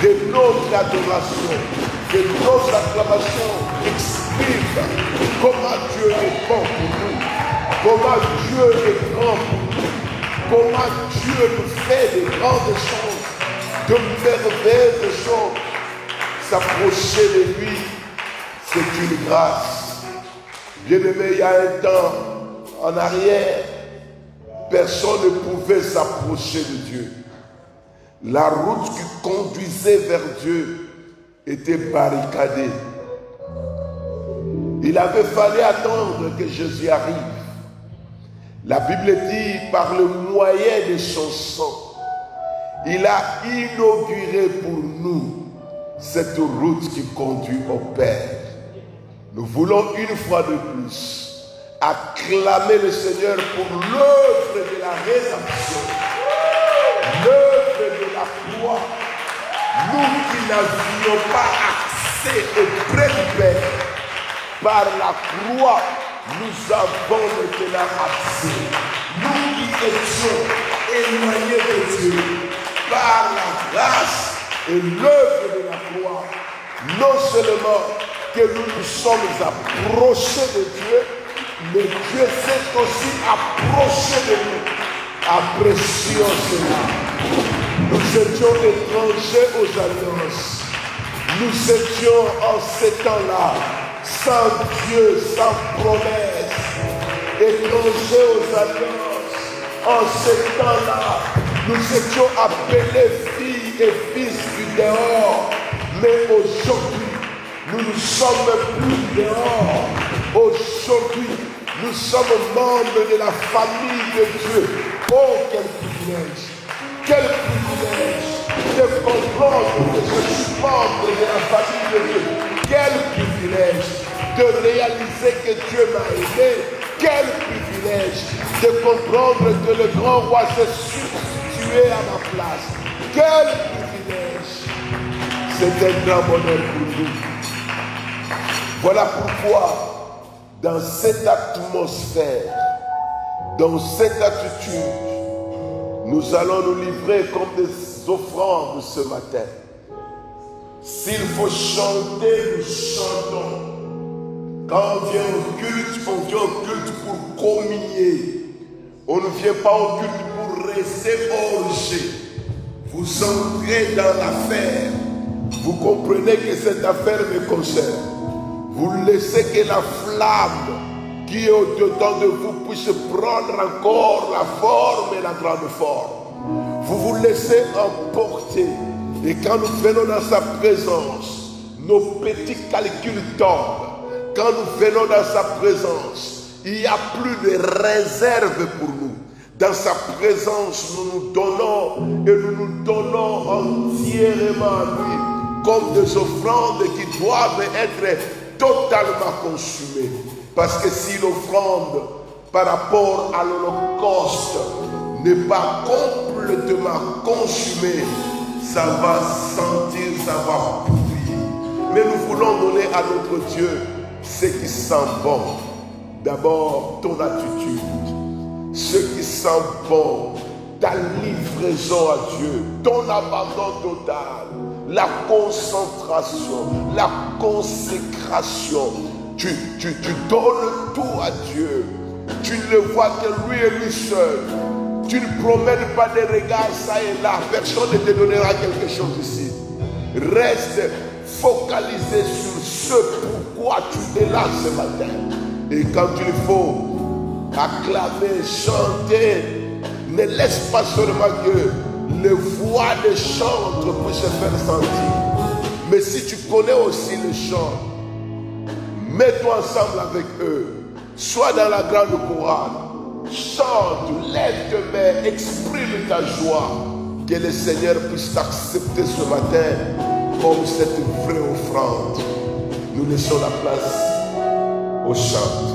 de notre adoration, de nos acclamations expriment comment Dieu est bon pour nous, comment Dieu est grand pour nous, comment Dieu nous fait de grandes choses, de merveilleuses choses. S'approcher de lui, c'est une grâce. Bien-aimé, il y a un temps en arrière, personne ne pouvait s'approcher de Dieu. La route qui conduisait vers Dieu était barricadée. Il avait fallu attendre que Jésus arrive. La Bible dit, par le moyen de son sang, il a inauguré pour nous cette route qui conduit au Père. Nous voulons une fois de plus acclamer le Seigneur pour l'œuvre de la rédemption, l'œuvre de la croix. Nous qui n'avions pas accès auprès du Père, par la croix, nous avons maintenant accès. Nous qui étions éloignés de Dieu, par la grâce et l'œuvre de la croix, non seulement que nous nous sommes approchés de Dieu, mais Dieu s'est aussi approché de nous. Apprécions cela. Nous étions étrangers aux alliances. Nous étions en ces temps-là, sans Dieu, sans promesse, étrangers aux alliances. En ces temps-là, nous étions appelés filles et fils du dehors. Mais aujourd'hui, nous ne sommes plus dehors. Aujourd'hui, nous sommes membres de la famille de Dieu. Oh, quel privilège! Quel privilège de comprendre que je suis membre de la famille de Dieu. Quel privilège de réaliser que Dieu m'a aimé. Quel privilège de comprendre que le grand roi s'est substitué à ma place. Quel privilège! C'est un grand bonheur pour nous. Voilà pourquoi, dans cette atmosphère, dans cette attitude, nous allons nous livrer comme des offrandes ce matin. S'il faut chanter, nous chantons. Quand on vient au culte pour communier. On ne vient pas au culte pour rester orgé. Vous entrez dans l'affaire. Vous comprenez que cette affaire me concerne. Vous laissez que la flamme qui est au-dedans de vous puisse prendre encore la forme et la grande forme. Vous vous laissez emporter. Et quand nous venons dans sa présence, nos petits calculs tombent. Quand nous venons dans sa présence, il n'y a plus de réserve pour nous. Dans sa présence, nous nous donnons et nous nous donnons entièrement à lui comme des offrandes qui doivent être totalement consumées. Parce que si l'offrande par rapport à l'Holocauste n'est pas complètement consumée, ça va sentir, ça va pourrir. Mais nous voulons donner à notre Dieu ce qui sent bon. D'abord, ton attitude. Ce qui sent bon, ta livraison à Dieu, ton abandon total, la concentration, la consécration. Tu donnes tout à Dieu. Tu ne vois que lui et lui seul. Tu ne promènes pas des regards ça et là. Personne ne te donnera quelque chose ici. Reste focalisé sur ce pourquoi tu es là ce matin. Et quand il faut acclamer, chanter, ne laisse pas seulement que les voix des chantres puissent se faire sentir. Mais si tu connais aussi le chant, mets-toi ensemble avec eux. Sois dans la grande chorale. Chante, lève tes mains, exprime ta joie. Que le Seigneur puisse t'accepter ce matin comme cette vraie offrande. Nous laissons la place au chant.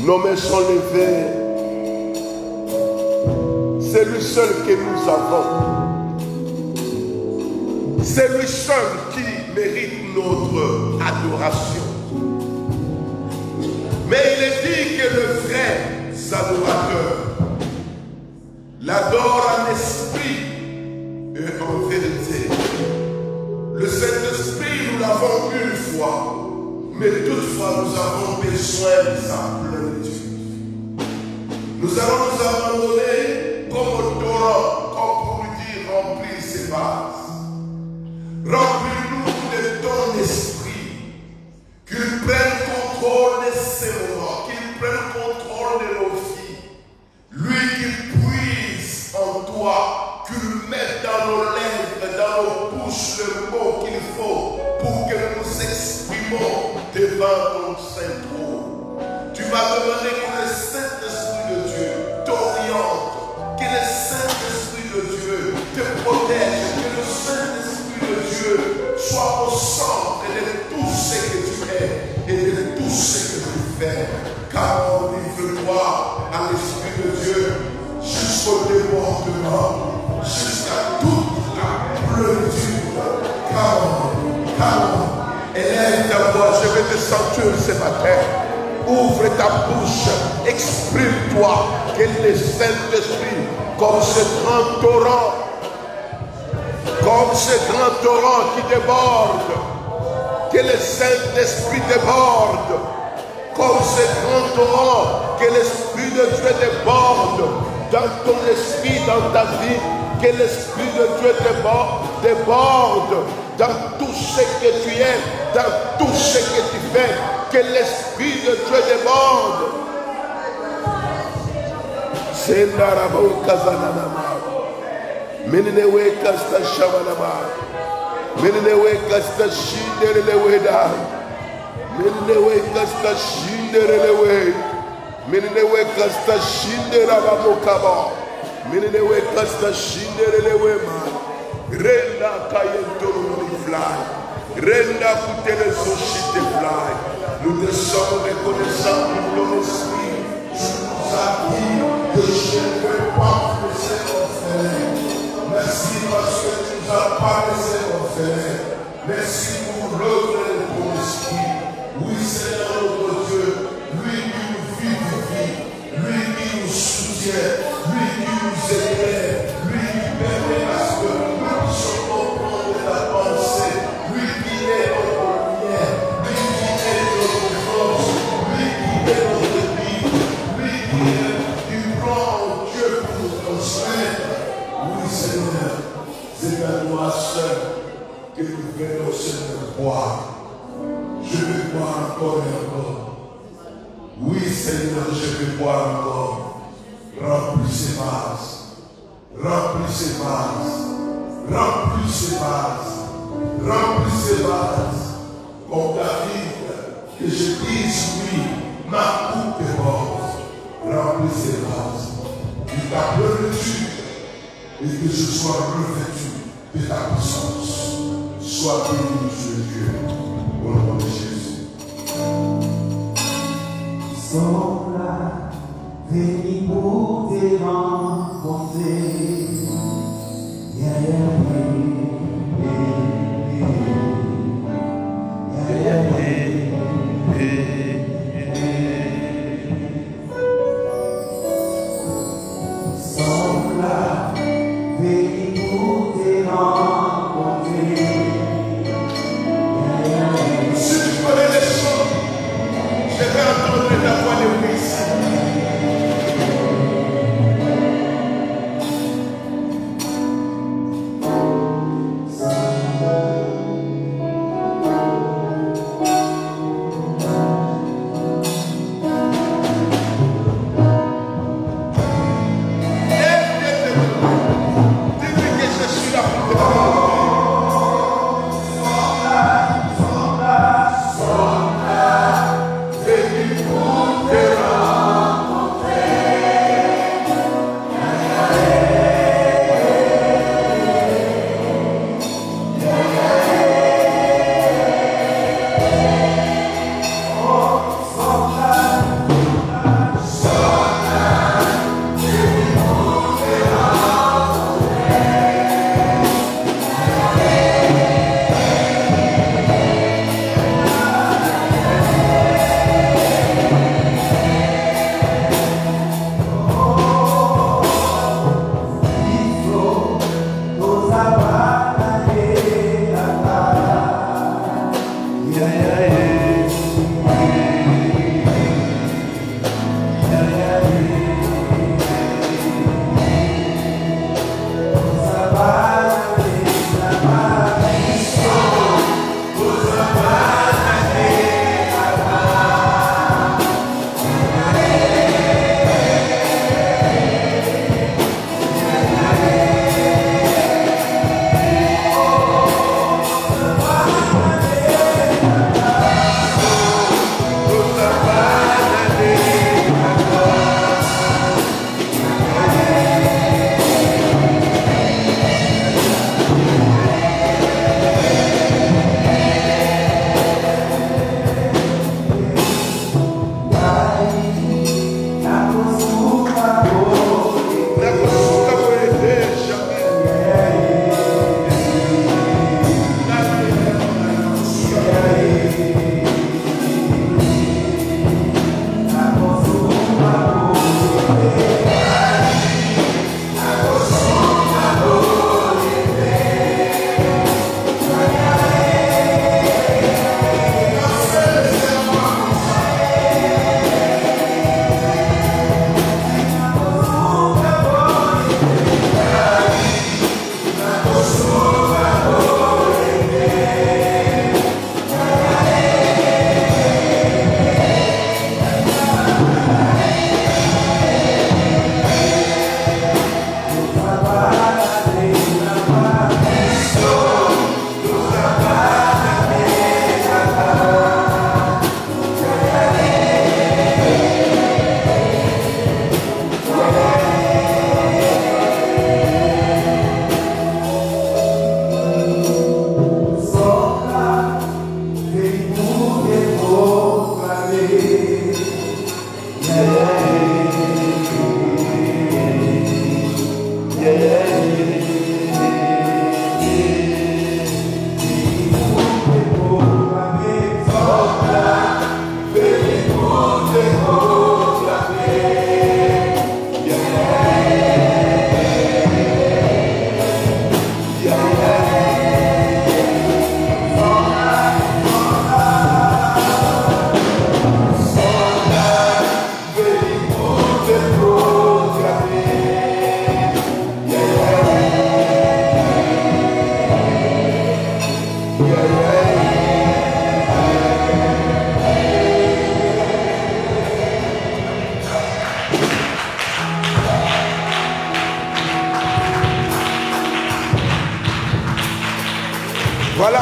Nos mains sont levées. C'est lui seul que nous avons. C'est lui seul qui mérite notre adoration. Mais il est dit que le vrai adorateur l'adore en esprit et en vérité. Le Saint-Esprit, nous l'avons une fois, mais toutefois nous avons besoin de sa plénitude. Nous allons nous abandonner comme au torrent, comme pour lui dire, remplis ses vases. Remplis-nous de ton esprit, qu'il prenne contrôle de ces moments, qu'il prenne contrôle de nos vies. Lui qui puise en toi, qu'il mette dans nos lèvres, dans nos bouches le mot qu'il faut pour que nous nous exprimons devant ton Saint-Trône. Tu m'as demandé que le Saint-Esprit de Dieu t'oriente, que le Saint-Esprit de Dieu te protège, que le Saint-Esprit de Dieu soit au centre de tout ce que tu es et de tout ce que tu fais. Car on livre-toi à l'Esprit de Dieu jusqu'au débordement, jusqu'à toute la plénitude. Car élève ta voix, je vais te sentir ce matin. Ouvre ta bouche, exprime-toi, que le Saint-Esprit, comme ce grand torrent, qui déborde, que le Saint-Esprit déborde, comme ce grand torrent, que l'Esprit de Dieu déborde dans ton esprit, dans ta vie, que l'Esprit de Dieu déborde dans tout ce que tu es, dans tout ce que tu fais, que l'Esprit de Dieu déborde. C'est l'arabo kazanama. Meninewe kasta shamanama. Meninewe kasta shidereleweda. Meninewe kasta shi. shinderelewe. Mininewe kasta shindera bamokaba. Mininewe kasta shinderelewe man. Renda kayentoro fly. Renda kutele soshite fly. Nous te sommes reconnaissants pour ton esprit. Tu nous as dit que je ne veux pas te laisser orphelin. Merci parce que tu nous as pas laissé orphelin. Merci pour l'œuvre de ton esprit. Oui, Seigneur notre Dieu, lui qui nous vivifie, lui qui nous soutient, lui qui nous éclaire, lui qui permet à ce que nous puissions comprendre ta pensée, lui qui est notre lumière, lui qui est notre force, lui qui est notre vie, lui qui est du plan en Dieu pour nous transmettre. Oui, Seigneur, c'est à toi seul que nous venons, Seigneur, boire. Je vais boire encore et encore. Oui, Seigneur, je vais boire encore. Remplis ces vases. Remplis ces vases. Remplis ces vases. Remplis ces vases. Comme David, que je dise oui, ma coupe est morte. Remplis ces vases. De ta plénitude. Et que je sois revêtu de ta puissance. Sois béni, Dieu. Au nom de Jésus. Sont là, venez pour te rencontrer. Yeah, sont là, venez pour te rencontrer. Si tu connais les chants, je vais entendre ta voix de oui ici.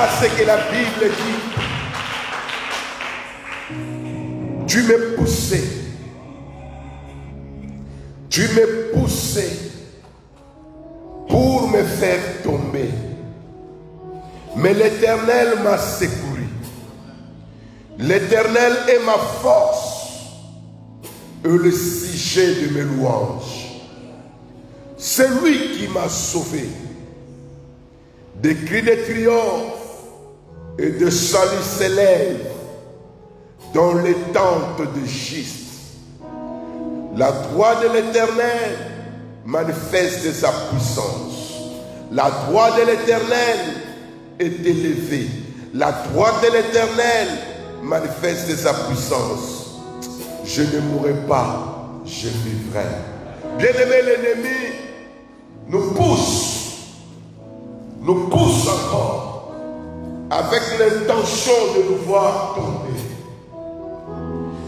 Voilà ce que la Bible dit. Tu m'as poussé. Tu m'as poussé pour me faire tomber. Mais l'Éternel m'a secouru. L'Éternel est ma force et le sujet de mes louanges. C'est lui qui m'a sauvé. Des cris de triomphe et de salut s'élèvent dans les tentes de Giste. La droite de l'Éternel manifeste sa puissance. La droite de l'Éternel est élevée. La droite de l'Éternel manifeste sa puissance. Je ne mourrai pas, je vivrai. Bien-aimé, l'ennemi nous pousse encore avec l'intention de nous voir tomber.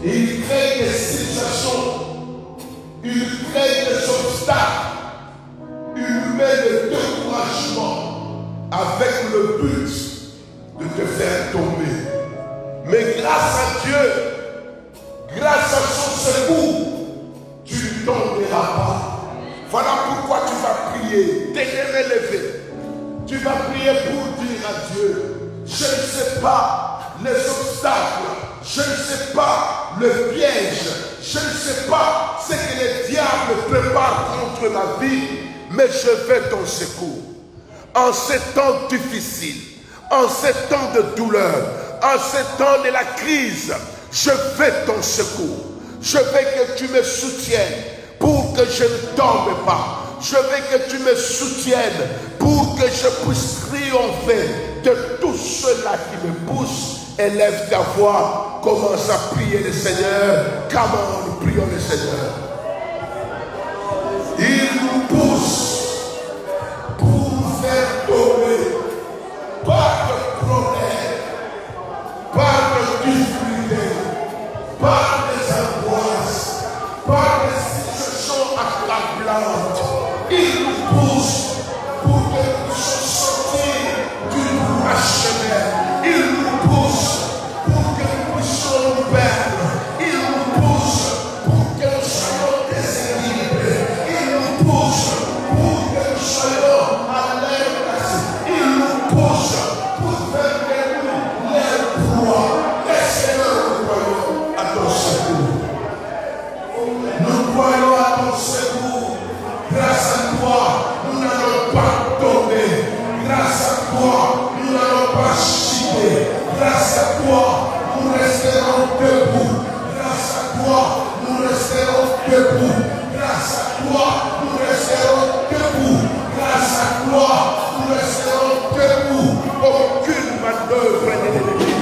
Il crée des situations, il crée des obstacles, il met le découragement avec le but de te faire tomber. Mais grâce à Dieu, grâce à son secours, tu ne tomberas pas. Voilà pourquoi tu vas prier, t'es élevé. Tu vas prier pour dire à Dieu, je ne sais pas les obstacles, je ne sais pas le piège, je ne sais pas ce que le diable prépare contre ma vie, mais je veux ton secours. En ces temps difficiles, en ces temps de douleur, en ces temps de la crise, je veux ton secours. Je veux que tu me soutiennes pour que je ne tombe pas. Je veux que tu me soutiennes pour que je puisse triompher de tous ceux-là qui me poussent. Élève ta voix, commence à prier le Seigneur. Comment nous prions le Seigneur? Il nous pousse pour nous faire tomber. Pas de problème, pas de difficulté, pas des angoisses, pas de situations accablantes. Il nous pousse pour que nous puissions sortir du droit chemin. Il nous pousse pour que nous puissions nous perdre. Il nous pousse pour que nous soyons déséquilibrés. Il nous pousse pour que nous soyons à l'inverse. Il nous pousse pour faire que nous les proies. Et Seigneur, nous croyons à ton secours. Nous croyons à ton secours. Grâce à toi, nous n'allons pas tomber. Grâce à toi, nous n'allons pas chuter. Grâce à toi, nous resterons debout. Grâce à toi, nous resterons debout. Grâce à toi, nous resterons debout. Grâce à toi, nous resterons debout. Aucune manœuvre de l'ennemi.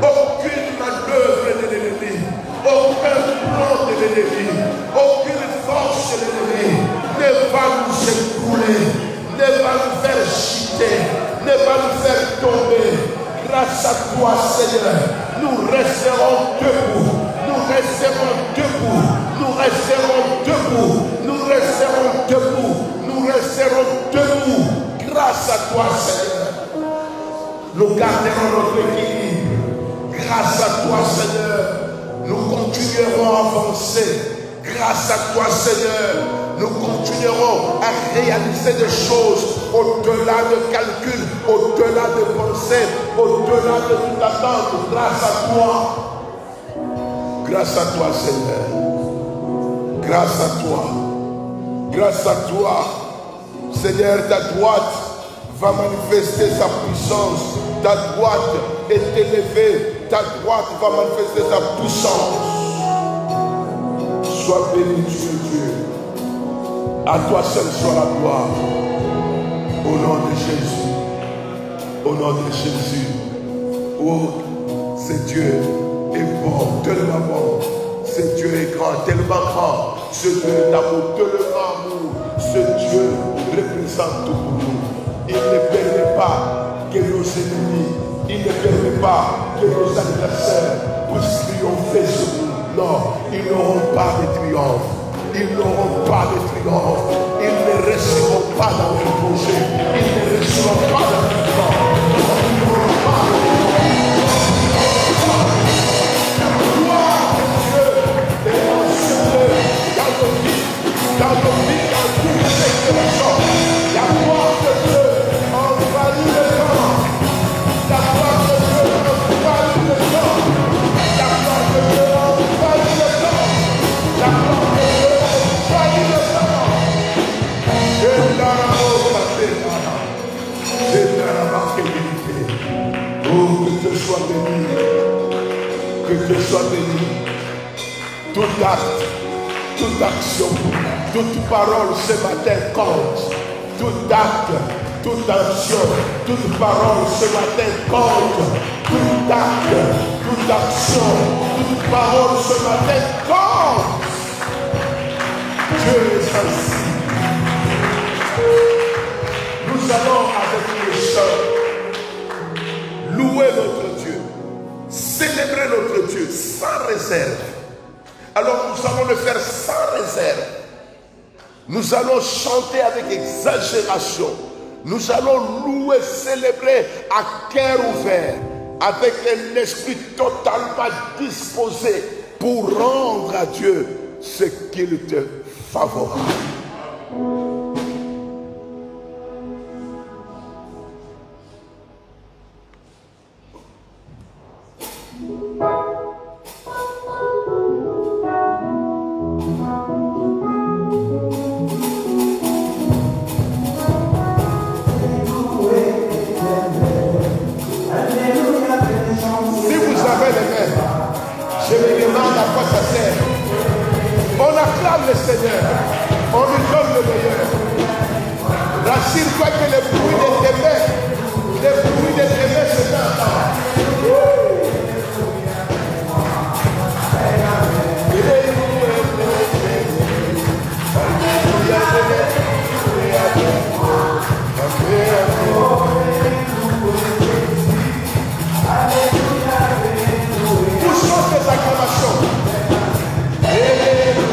Aucune manœuvre de l'ennemi. Aucun plan de l'ennemi. Aucune force de l'ennemi ne va nous écrouler, ne va nous faire chuter, ne va nous faire tomber. Grâce à toi, Seigneur, nous resterons debout, nous resterons debout, nous resterons debout, nous resterons debout, nous resterons debout. Grâce à toi, Seigneur, nous garderons notre équilibre. Grâce à toi, Seigneur, nous continuerons à avancer. Grâce à toi, Seigneur, nous continuerons à réaliser des choses au-delà de calculs, au-delà de pensées, au-delà de toute attente. Grâce à toi. Grâce à toi, Seigneur. Grâce à toi. Grâce à toi. Seigneur, ta droite va manifester sa puissance. Ta droite est élevée. Ta droite va manifester sa puissance. Sois béni, Dieu. À toi seul soit la gloire. Au nom de Jésus. Au nom de Jésus. Oh, c'est Dieu est bon, tellement bon. C'est Dieu est grand, tellement grand. Ce Dieu est d'amour, tellement amour. Ce Dieu représente tout pour nous. Il ne permet pas que nos ennemis, il ne permet pas que nos adversaires puissent triompher sur nous. Non, ils n'auront pas de triomphe. Ils n'auront pas de triomphe. Ils ne resteront pas dans le projet. Ils ne resteront pas dans le temps. Tout acte, toute action, toute parole ce matin compte. Tout acte, toute action, toute parole ce matin compte. Tout acte, toute action, toute parole ce matin compte. Dieu est ainsi. Nous allons avec les chants louer notre Dieu, célébrer notre Dieu sans réserve. Alors nous allons le faire sans réserve. Nous allons chanter avec exagération. Nous allons louer, célébrer à cœur ouvert, avec un esprit totalement disposé pour rendre à Dieu ce qu'il te favorable. Je me demande à quoi ça sert. On acclame le Seigneur. On lui donne le meilleur. Rassure-toi que le bruit de tes mains se fait entendre. Poussons ces acclamations. Alléluia,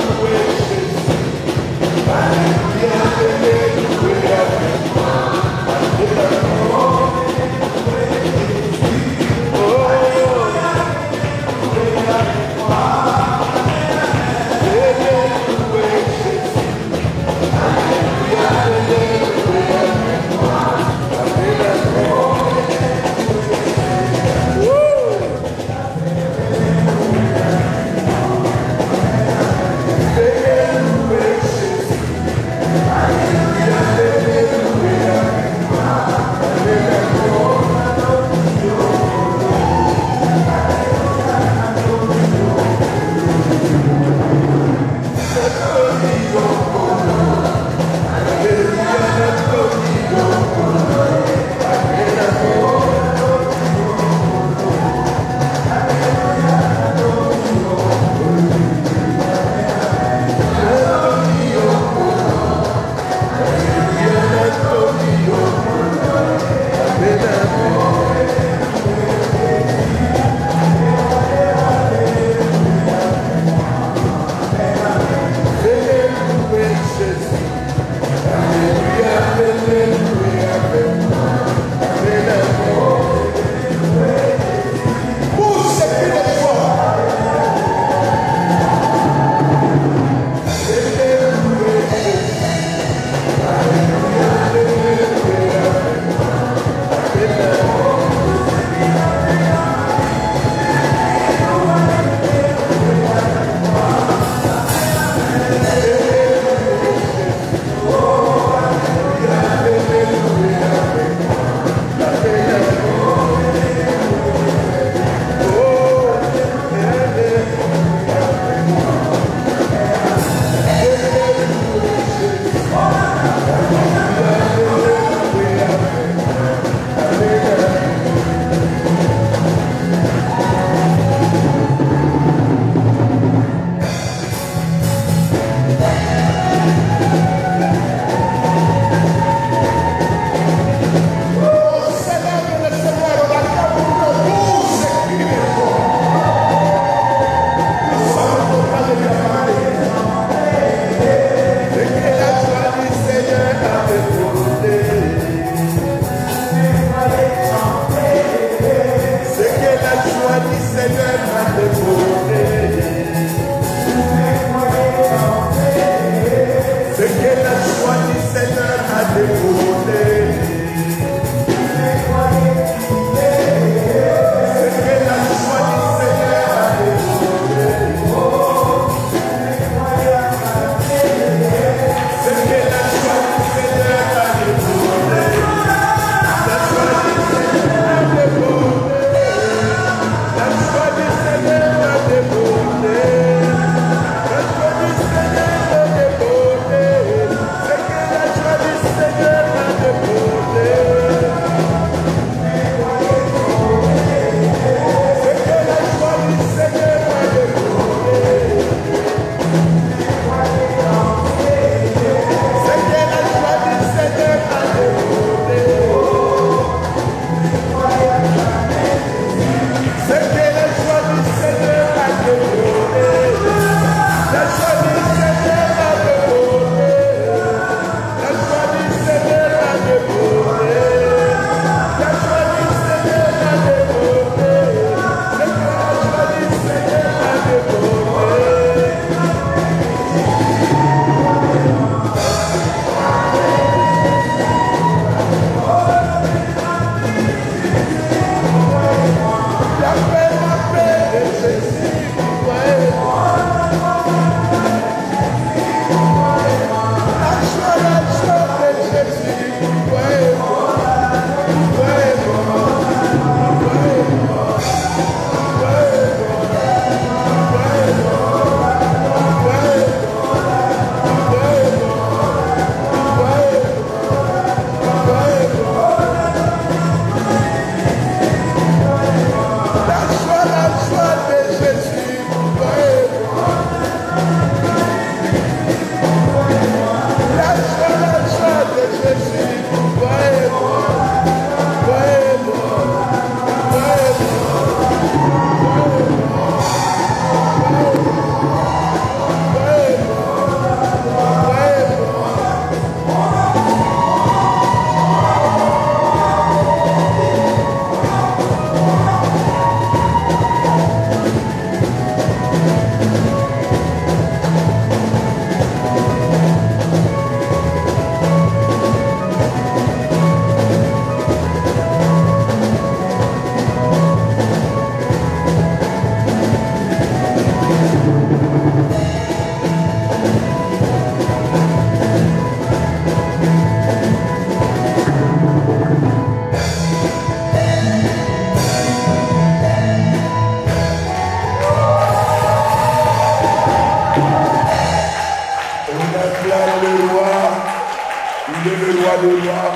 Alléluia.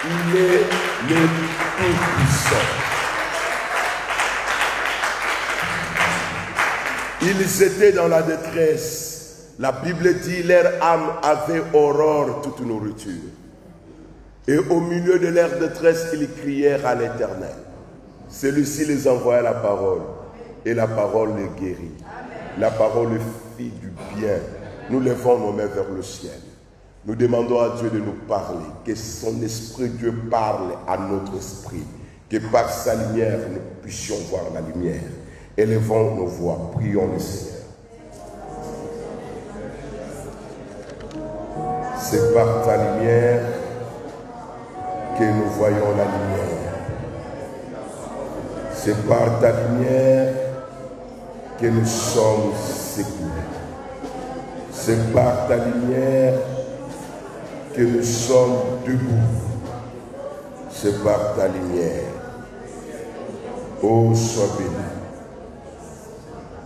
Il est le Tout-Puissant. Ils étaient dans la détresse. La Bible dit, leur âme avait horreur toute nourriture. Et au milieu de leur détresse, ils crièrent à l'Éternel. Celui-ci les envoya la parole. Et la parole les guérit. La parole fit du bien. Nous levons nos mains vers le ciel. Nous demandons à Dieu de nous parler. Que son esprit, Dieu, parle à notre esprit. Que par sa lumière, nous puissions voir la lumière. Élevons nos voix. Prions le Seigneur. C'est par ta lumière que nous voyons la lumière. C'est par ta lumière que nous sommes sécurés. C'est par ta lumière que nous sommes debout. C'est par ta lumière. Ô sois béni.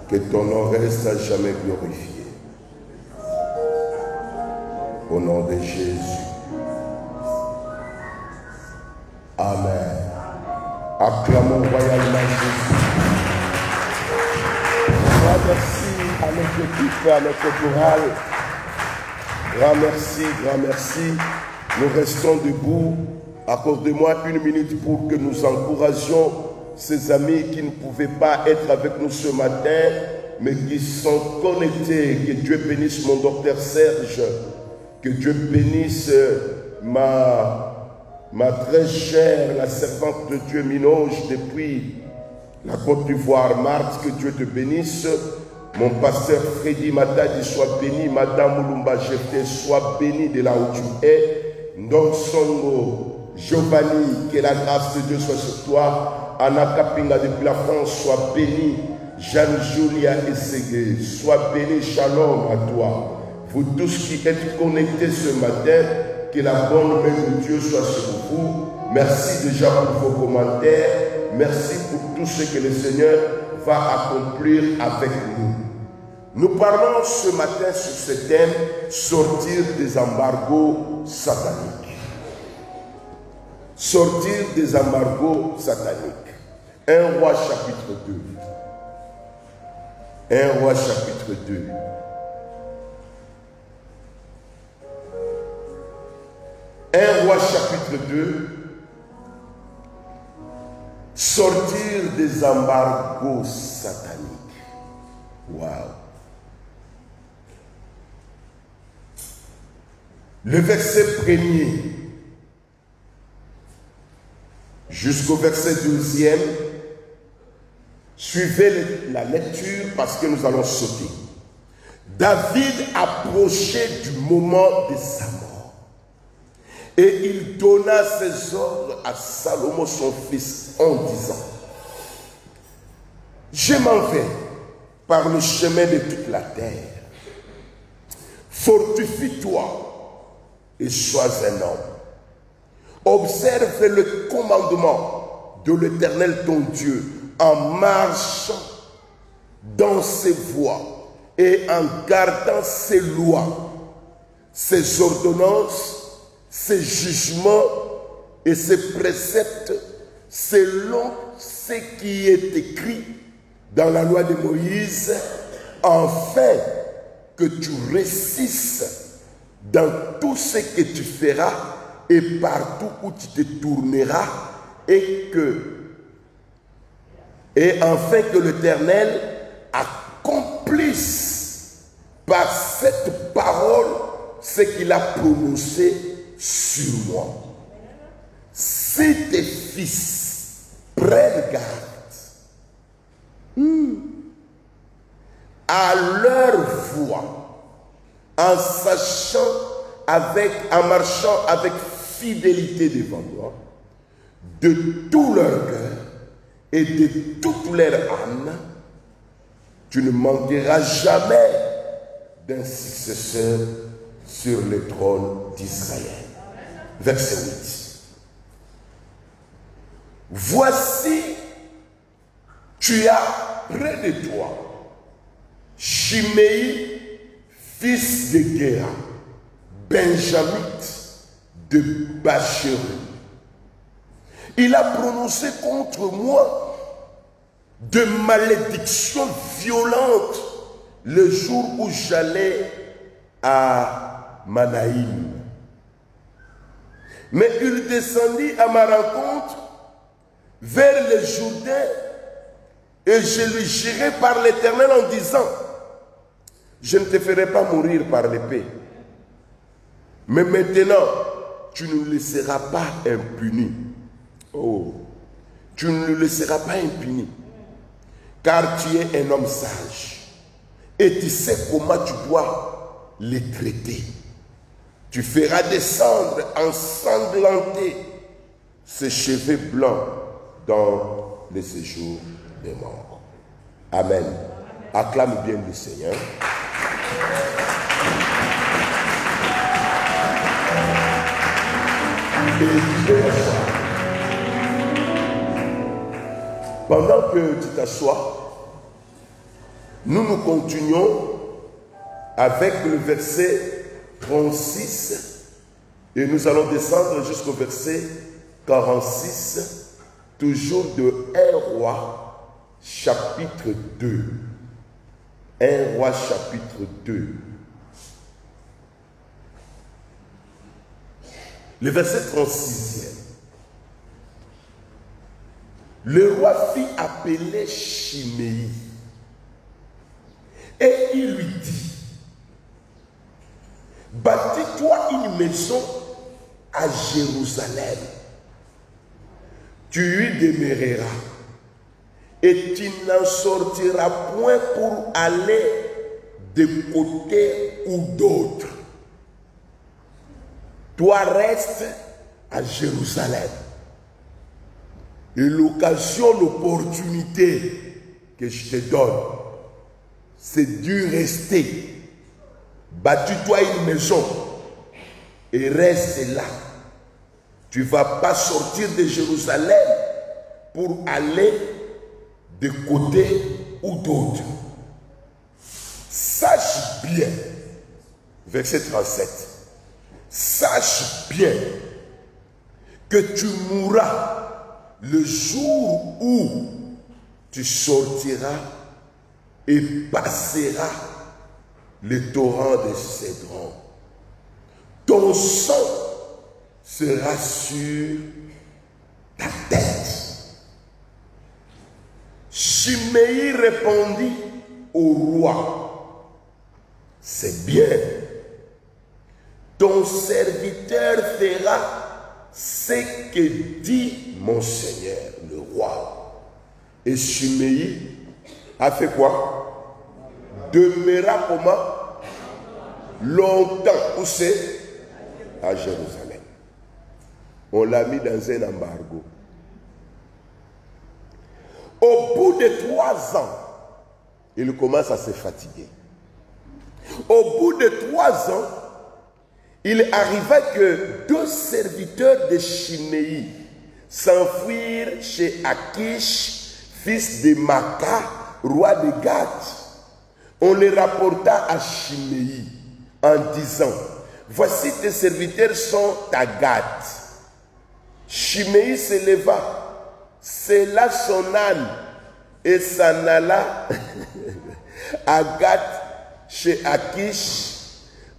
Que ton nom reste à jamais glorifié. Au nom de Jésus. Amen. Acclamons royalement Jésus. Grand merci à notre équipe, à notre chorale. Grand merci. Nous restons debout. Accordez-moi une minute pour que nous encouragions ces amis qui ne pouvaient pas être avec nous ce matin, mais qui sont connectés. Que Dieu bénisse mon docteur Serge. Que Dieu bénisse ma très chère, la servante de Dieu Minoge depuis la Côte d'Ivoire. Marthe, que Dieu te bénisse. Mon pasteur Freddy Matadi, sois béni. Madame Moulumba Jefté, sois béni de là où tu es. Ndonsongo, Giovanni, que la grâce de Dieu soit sur toi. Anna Kapinga depuis la France, sois béni. Jeanne-Julia Essege, sois béni. Shalom à toi. Vous tous qui êtes connectés ce matin, que la bonne main de Dieu soit sur vous. Merci déjà pour vos commentaires. Merci pour tout ce que le Seigneur va accomplir avec nous. Nous parlons ce matin sur ce thème, sortir des embargos sataniques. Sortir des embargos sataniques. 1 Roi chapitre 2. 1 Roi chapitre 2. 1 Roi chapitre 2. Sortir des embargos sataniques. Waouh. Le verset 1er jusqu'au verset 12e, suivez la lecture parce que nous allons sauter. David approchait du moment de sa mort et il donna ses ordres à Salomon son fils en disant: je m'en vais par le chemin de toute la terre. Fortifie-toi et sois un homme. Observe le commandement de l'Éternel ton Dieu en marchant dans ses voies et en gardant ses lois, ses ordonnances, ses jugements et ses préceptes selon ce qui est écrit dans la loi de Moïse, afin que tu réussisses dans tout ce que tu feras et partout où tu te tourneras, et afin que l'Éternel accomplisse par cette parole ce qu'il a prononcé sur moi. Si tes fils prennent garde à leur voix, en marchant avec fidélité devant moi, de tout leur cœur et de toute leur âme, tu ne manqueras jamais d'un successeur sur le trône d'Israël. Verset 8. Voici, tu as près de toi Shimei, fils de Géra, benjamite, de bâcherie. Il a prononcé contre moi de malédictions violentes le jour où j'allais à Manaïm. Mais il descendit à ma rencontre vers le Jourdain et je lui jurai par l'Éternel en disant: je ne te ferai pas mourir par l'épée, mais maintenant tu ne le laisseras pas impuni. Oh, tu ne le laisseras pas impuni, car tu es un homme sage et tu sais comment tu dois les traiter. Tu feras descendre ensanglantés ses cheveux blancs dans le séjour des morts. Amen. Acclame bien le Seigneur. Pendant que tu t'assois, nous continuons avec le verset 36 et nous allons descendre jusqu'au verset 46, toujours de 1 Roi chapitre 2. 1 Roi chapitre 2. Le verset 36e. Le roi fit appeler Chiméi et il lui dit: bâtis-toi une maison à Jérusalem, tu y demeureras et tu n'en sortiras point pour aller de côté ou d'autre. Toi reste à Jérusalem. Et l'occasion, l'opportunité que je te donne, c'est de rester. Bâtis-toi une maison et reste là. Tu ne vas pas sortir de Jérusalem pour aller de côté ou d'autre. Sache bien, verset 37, sache bien que tu mourras le jour où tu sortiras et passeras le torrent de Cédron. Ton sang sera sur ta tête. Chiméi répondit au roi: c'est bien, ton serviteur fera ce que dit mon Seigneur le roi. Et Chiméi a fait quoi? Demeura comment? Longtemps. Où c'est? À Jérusalem. On l'a mis dans un embargo. Au bout de 3 ans, il commence à se fatiguer. Au bout de 3 ans, il arriva que 2 serviteurs de Chiméi s'enfuirent chez Akish, fils de Maca, roi de Gath. On les rapporta à Chiméi en disant: voici tes serviteurs sont à Gath. Chiméi se leva, sella son âne et s'en alla à Gath chez Akish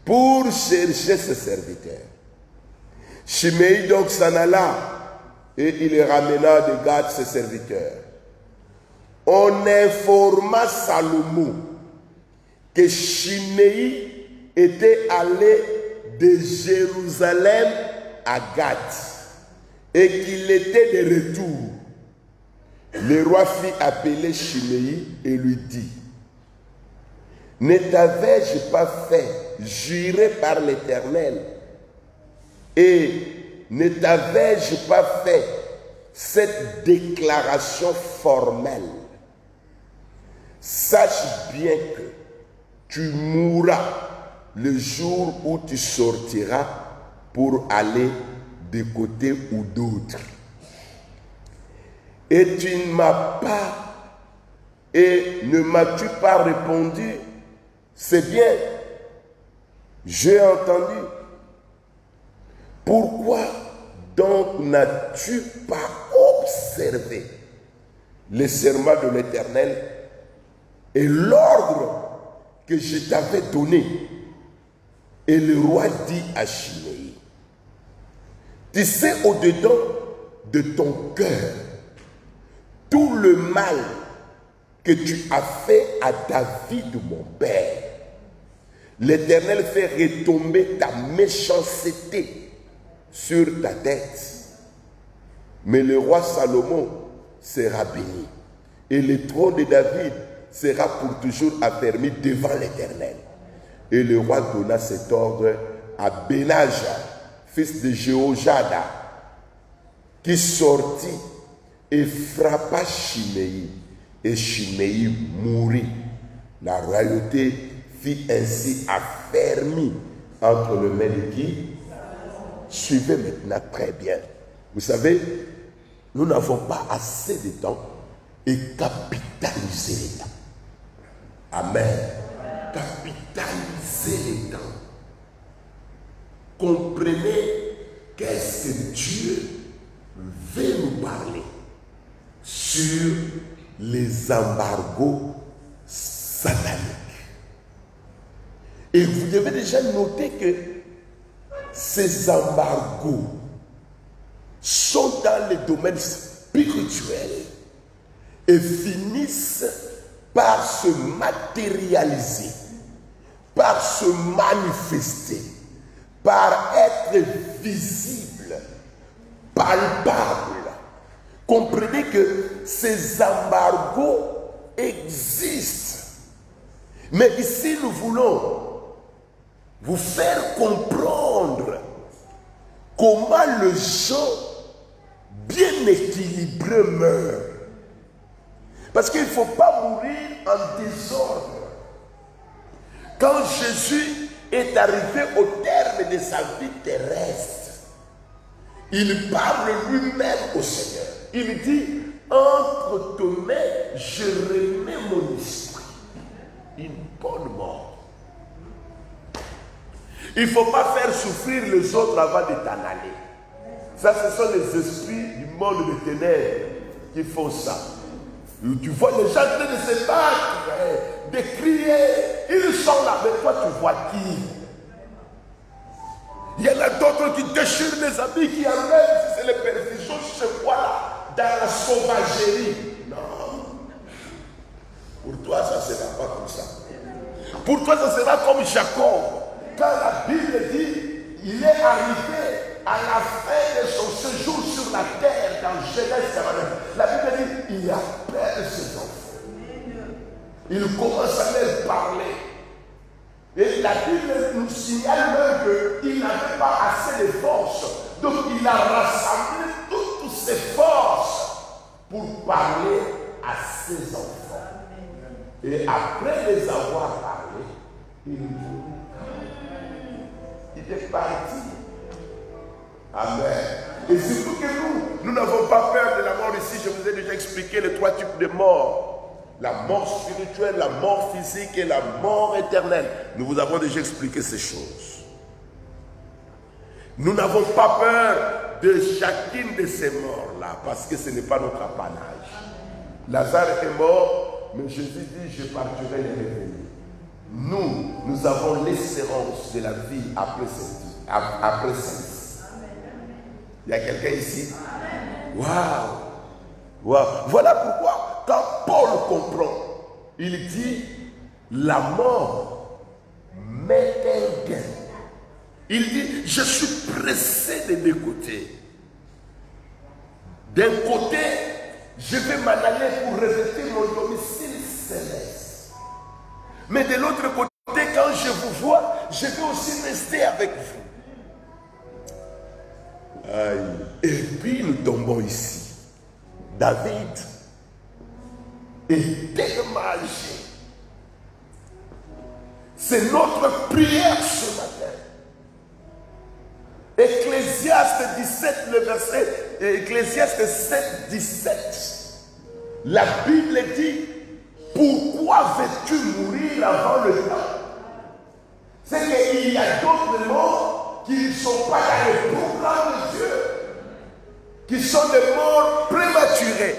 pour chercher ses serviteurs. Chiméi donc s'en alla et il ramena de Gath ses serviteurs. On informa Salomon que Chiméi était allé de Jérusalem à Gath et qu'il était de retour. Le roi fit appeler Chiméi et lui dit: ne t'avais-je pas fait jurer par l'Éternel et ne t'avais-je pas fait cette déclaration formelle? Sache bien que tu mourras le jour où tu sortiras pour aller de côté ou d'autre. Et tu ne m'as pas, et ne m'as-tu pas répondu: c'est bien, j'ai entendu. Pourquoi donc n'as-tu pas observé les serments de l'Éternel et l'ordre que je t'avais donné? Et le roi dit à Chiméi, tu sais au-dedans de ton cœur tout le mal que tu as fait à David mon père. L'Éternel fait retomber ta méchanceté sur ta tête. Mais le roi Salomon sera béni. Et le trône de David sera pour toujours affermi devant l'Éternel. Et le roi donna cet ordre à Benaja, fils de Jéhojada, qui sortit et frappa Chiméi. Et Chiméi mourut. La royauté fut ainsi affermie entre les mains de qui? Suivez maintenant très bien. Vous savez, nous n'avons pas assez de temps et capitaliser les temps. Amen. Capitaliser les temps. Comprenez qu'est-ce que Dieu veut nous parler sur les embargos sataniques. Et vous devez déjà noter que ces embargos sont dans le domaine spirituel et finissent par se matérialiser, par se manifester, par être visible, palpable. Comprenez que ces embargos existent. Mais ici, nous voulons vous faire comprendre comment les gens bien équilibrés meurent. Parce qu'il ne faut pas mourir en désordre. Quand Jésus est arrivé au terme de sa vie terrestre, il parle lui-même au Seigneur. Il dit, entre tes mains, je remets mon esprit. Une bonne mort. Il ne faut pas faire souffrir les autres avant de t'en aller. Ça, ce sont les esprits du monde des ténèbres qui font ça. Tu vois les gens en train de se battre, de crier. Ils sont là, mais toi tu vois qui? Il y en a d'autres qui déchirent les habits, qui enlèvent, c'est les perfusions, je vois là, dans la sauvagerie. Non. Pour toi, ça ne sera pas comme ça. Pour toi, ça sera comme Jacob. Quand la Bible dit, il est arrivé à la fin de son séjour sur la terre, dans Genèse 49, la Bible dit, il appelle ses enfants. Il commence à leur parler. Et la Bible nous signale même qu'il n'avait pas assez de force. Donc il a rassemblé toutes ses forces pour parler à ses enfants. Et après les avoir parlé, il est parti. Amen. Et surtout que nous n'avons pas peur de la mort ici. Je vous ai déjà expliqué les trois types de morts. La mort spirituelle, la mort physique et la mort éternelle. Nous vous avons déjà expliqué ces choses. Nous n'avons pas peur de chacune de ces morts-là, parce que ce n'est pas notre apanage. Lazare est mort, mais Jésus dit, je partirai les revenir. Nous avons l'espérance de la vie après celle-ci. Il y a quelqu'un ici? Waouh! Wow. Voilà pourquoi, quand Paul comprend, il dit, la mort m'est un gain. Il dit, je suis pressé de mes côtés. D'un côté, je vais m'en aller pour revêtir mon domicile céleste. Mais de l'autre côté, quand je vous vois, je vais aussi rester avec vous. Aïe. Et puis nous tombons ici. David est tellement âgé. C'est notre prière ce matin. Ecclésiaste 17, le verset, Ecclésiaste 7, 17. La Bible dit, pourquoi veux-tu mourir avant le temps? C'est qu'il y a d'autres morts qui ne sont pas dans le programme de Dieu, qui sont des morts prématurées,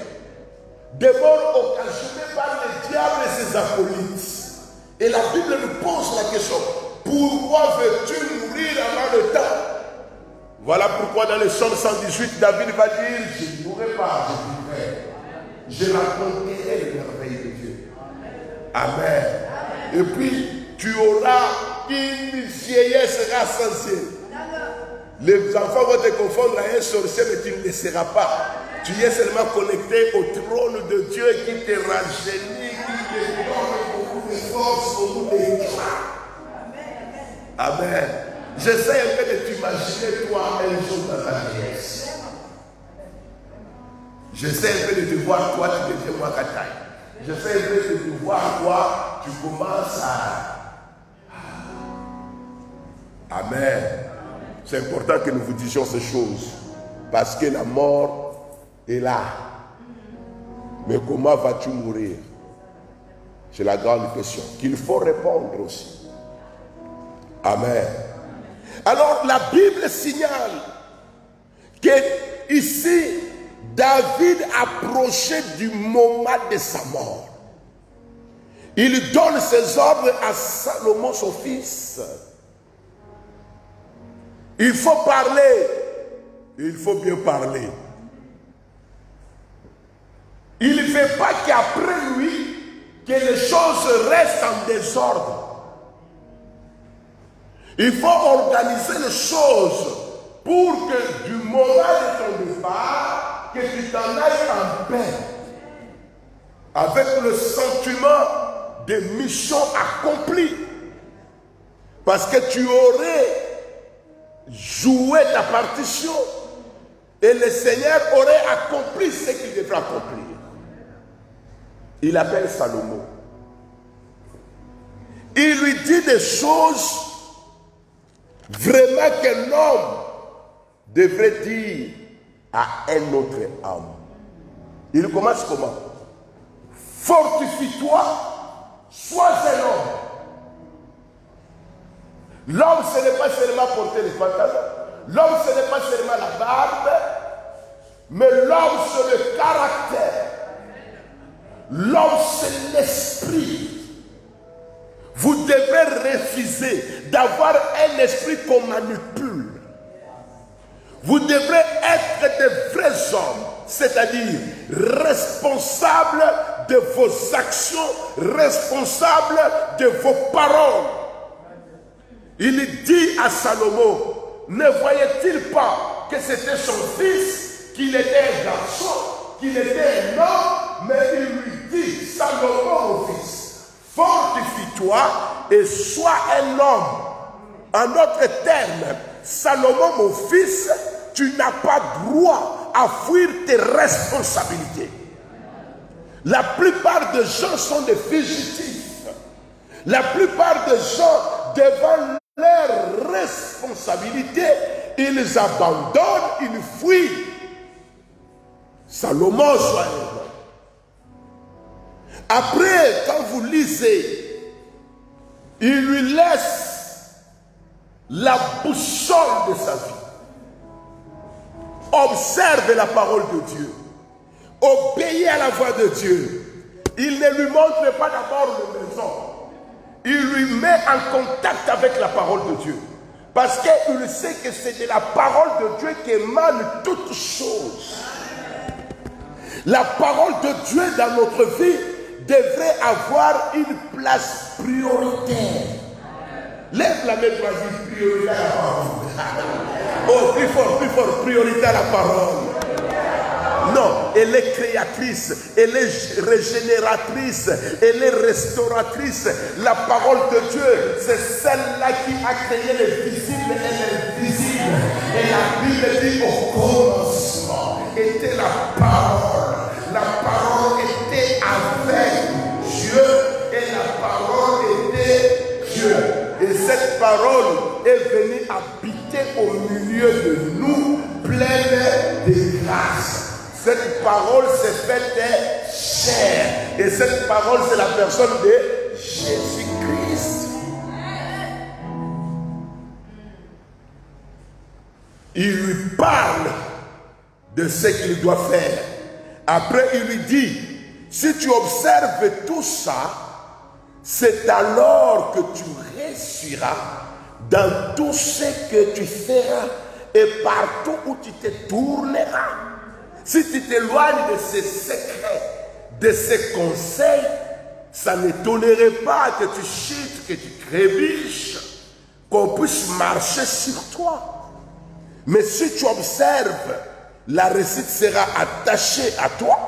des morts occasionnés par le diable et ses acolytes. Et la Bible nous pose la question, pourquoi veux-tu mourir avant le temps? Voilà pourquoi dans le psaume 118, David va dire, je ne mourrai pas, je vivrai. Je raconterai les merveilles de Dieu. Amen. Et puis, tu auras une vieillesse rassasiée. Les enfants vont te confondre à un sorcier, mais tu ne le seras pas. Tu es seulement connecté au trône de Dieu qui te rajeunit, qui te donne beaucoup de force, beaucoup d'éclat. Amen. J'essaie un peu de t'imaginer toi un jour dans ta vieillesse. J'essaie un peu de te voir toi, tu deviens moi Kataï. J'essaie un peu de te voir toi, tu commences à... Amen. C'est important que nous vous disions ces choses. Parce que la mort est là. Mais comment vas-tu mourir? C'est la grande question qu'il faut répondre aussi. Amen. Alors la Bible signale que ici, David approchait du moment de sa mort. Il donne ses ordres à Salomon, son fils. Il faut parler. Il faut bien parler. Il ne veut pas qu'après lui, que les choses restent en désordre. Il faut organiser les choses pour que du moment de ton départ, que tu t'en ailles en paix. Avec le sentiment de mission accomplie. Parce que tu aurais joué ta partition. Et le Seigneur aurait accompli ce qu'il devrait accomplir. Il appelle Salomon. Il lui dit des choses vraiment que l'homme devrait dire à un autre homme. Il commence comment? Fortifie-toi, sois un homme. L'homme, ce n'est pas seulement porter les pantalons. L'homme, ce n'est pas seulement la barbe. Mais l'homme, c'est le caractère. L'homme, c'est l'esprit. Vous devez refuser d'avoir un esprit qu'on manipule. Vous devrez être des vrais hommes, c'est-à-dire responsables de vos actions, responsables de vos paroles. Il dit à Salomon, ne voyait-il pas que c'était son fils, qu'il était un garçon, qu'il était un homme, mais il lui dit, Salomon, mon fils, fortifie-toi et sois un homme. En d'autres termes, Salomon, mon fils, tu n'as pas droit à fuir tes responsabilités. La plupart des gens sont des fugitifs. La plupart des gens, devant leurs responsabilités, ils abandonnent, ils fuient. Salomon soit un homme. Après, quand vous lisez, il lui laisse la boussole de sa vie. Observe la parole de Dieu. Obéis à la voix de Dieu. Il ne lui montre pas d'abord le maison. Il lui met en contact avec la parole de Dieu. Parce qu'il sait que c'est de la parole de Dieu qu'émane toutes choses. La parole de Dieu dans notre vie devrait avoir une place prioritaire. Lève la main, vas-y, priorité à la parole. Oh, plus fort, priorité à la parole. Non, elle est créatrice, elle est régénératrice, elle est restauratrice. La parole de Dieu, c'est celle-là qui a créé le visible et l'invisible. Et la Bible dit au commencement était la parole. La parole était avec Dieu et la parole était Dieu. Et cette parole est venue habiter au milieu de nous, pleine de grâce. Cette parole s'est faite chair. Et cette parole, c'est la personne de Jésus-Christ. parle de ce qu'il doit faire. Après, il lui dit, si tu observes tout ça, c'est alors que tu réussiras dans tout ce que tu feras et partout où tu te tourneras. Si tu t'éloignes de ces secrets, de ces conseils, ça n'étonnerait pas que tu chutes, que tu trébuches, qu'on puisse marcher sur toi. Mais si tu observes, la réussite sera attachée à toi.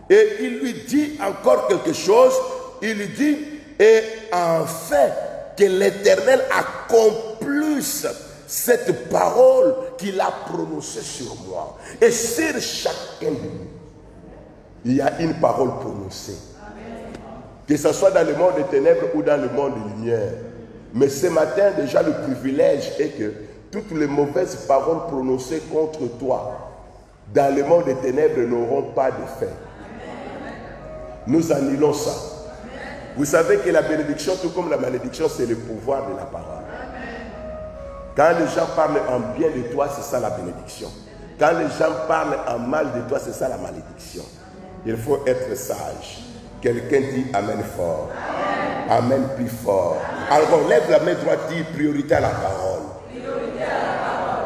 Et il lui dit encore quelque chose. Il lui dit, et enfin, que l'Éternel accomplisse cette parole qu'il a prononcée sur moi. Et sur chacun de nous, il y a une parole prononcée. Que ce soit dans le monde des ténèbres ou dans le monde des lumières. Mais ce matin, déjà, le privilège est que toutes les mauvaises paroles prononcées contre toi dans le monde des ténèbres n'auront pas d'effet. Nous annulons ça. Vous savez que la bénédiction, tout comme la malédiction, c'est le pouvoir de la parole. Quand les gens parlent en bien de toi, c'est ça la bénédiction. Quand les gens parlent en mal de toi, c'est ça la malédiction. Il faut être sage. Quelqu'un dit Amen fort. Amen plus fort. Alors lève la main droite, dit priorité à la parole.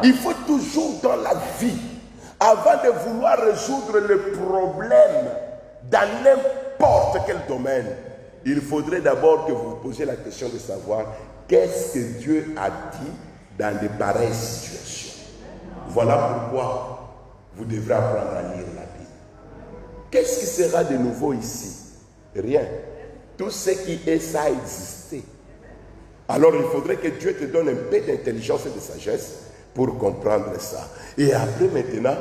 Il faut toujours dans la vie, avant de vouloir résoudre le problème dans n'importe quel domaine, il faudrait d'abord que vous vous posiez la question de savoir qu'est-ce que Dieu a dit dans de pareilles situations. Voilà pourquoi vous devrez apprendre à lire la Bible. Qu'est-ce qui sera de nouveau ici? Rien. Tout ce qui est, ça a existé. Alors il faudrait que Dieu te donne un peu d'intelligence et de sagesse pour comprendre ça. Et après maintenant,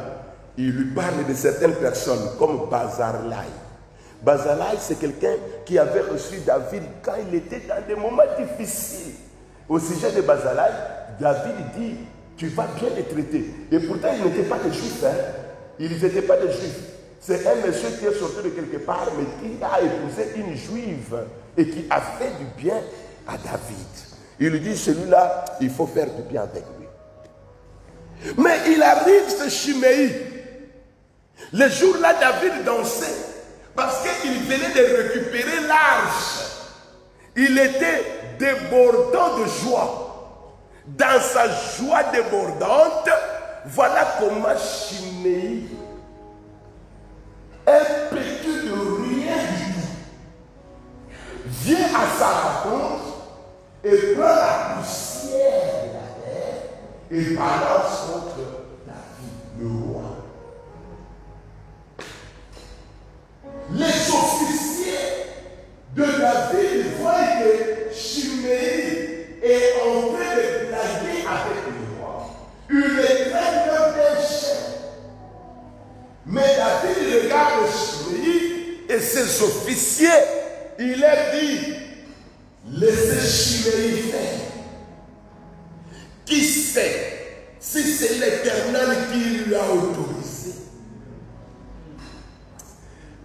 il lui parle de certaines personnes comme Bazarlaï. Bazarlaï, c'est quelqu'un qui avait reçu David quand il était dans des moments difficiles. Au sujet de Bazarlaï, David dit, tu vas bien les traiter. Et pourtant, ils n'étaient pas des juifs. Hein? Ils n'étaient pas des juifs. C'est un monsieur qui est sorti de quelque part, mais qui a épousé une juive et qui a fait du bien à David. Il lui dit, celui-là, il faut faire du bien avec lui. Mais il arrive ce Chiméi. Le jour-là, David dansait parce qu'il venait de récupérer l'arche. Il était débordant de joie. Dans sa joie débordante, voilà comment Chiméi, un petit de rien du tout, vient à sa rencontre et prend la poussière de la terre et balance contre David, le roi. Les officiers de David voient que Chiméi est en train de blaguer avec le roi. Il est traite d'un chien. Mais David regarde Chiméi et ses officiers. Il leur dit, laissez Chiméi faire. Qui sait si c'est l'Éternel qui lui a autorisé?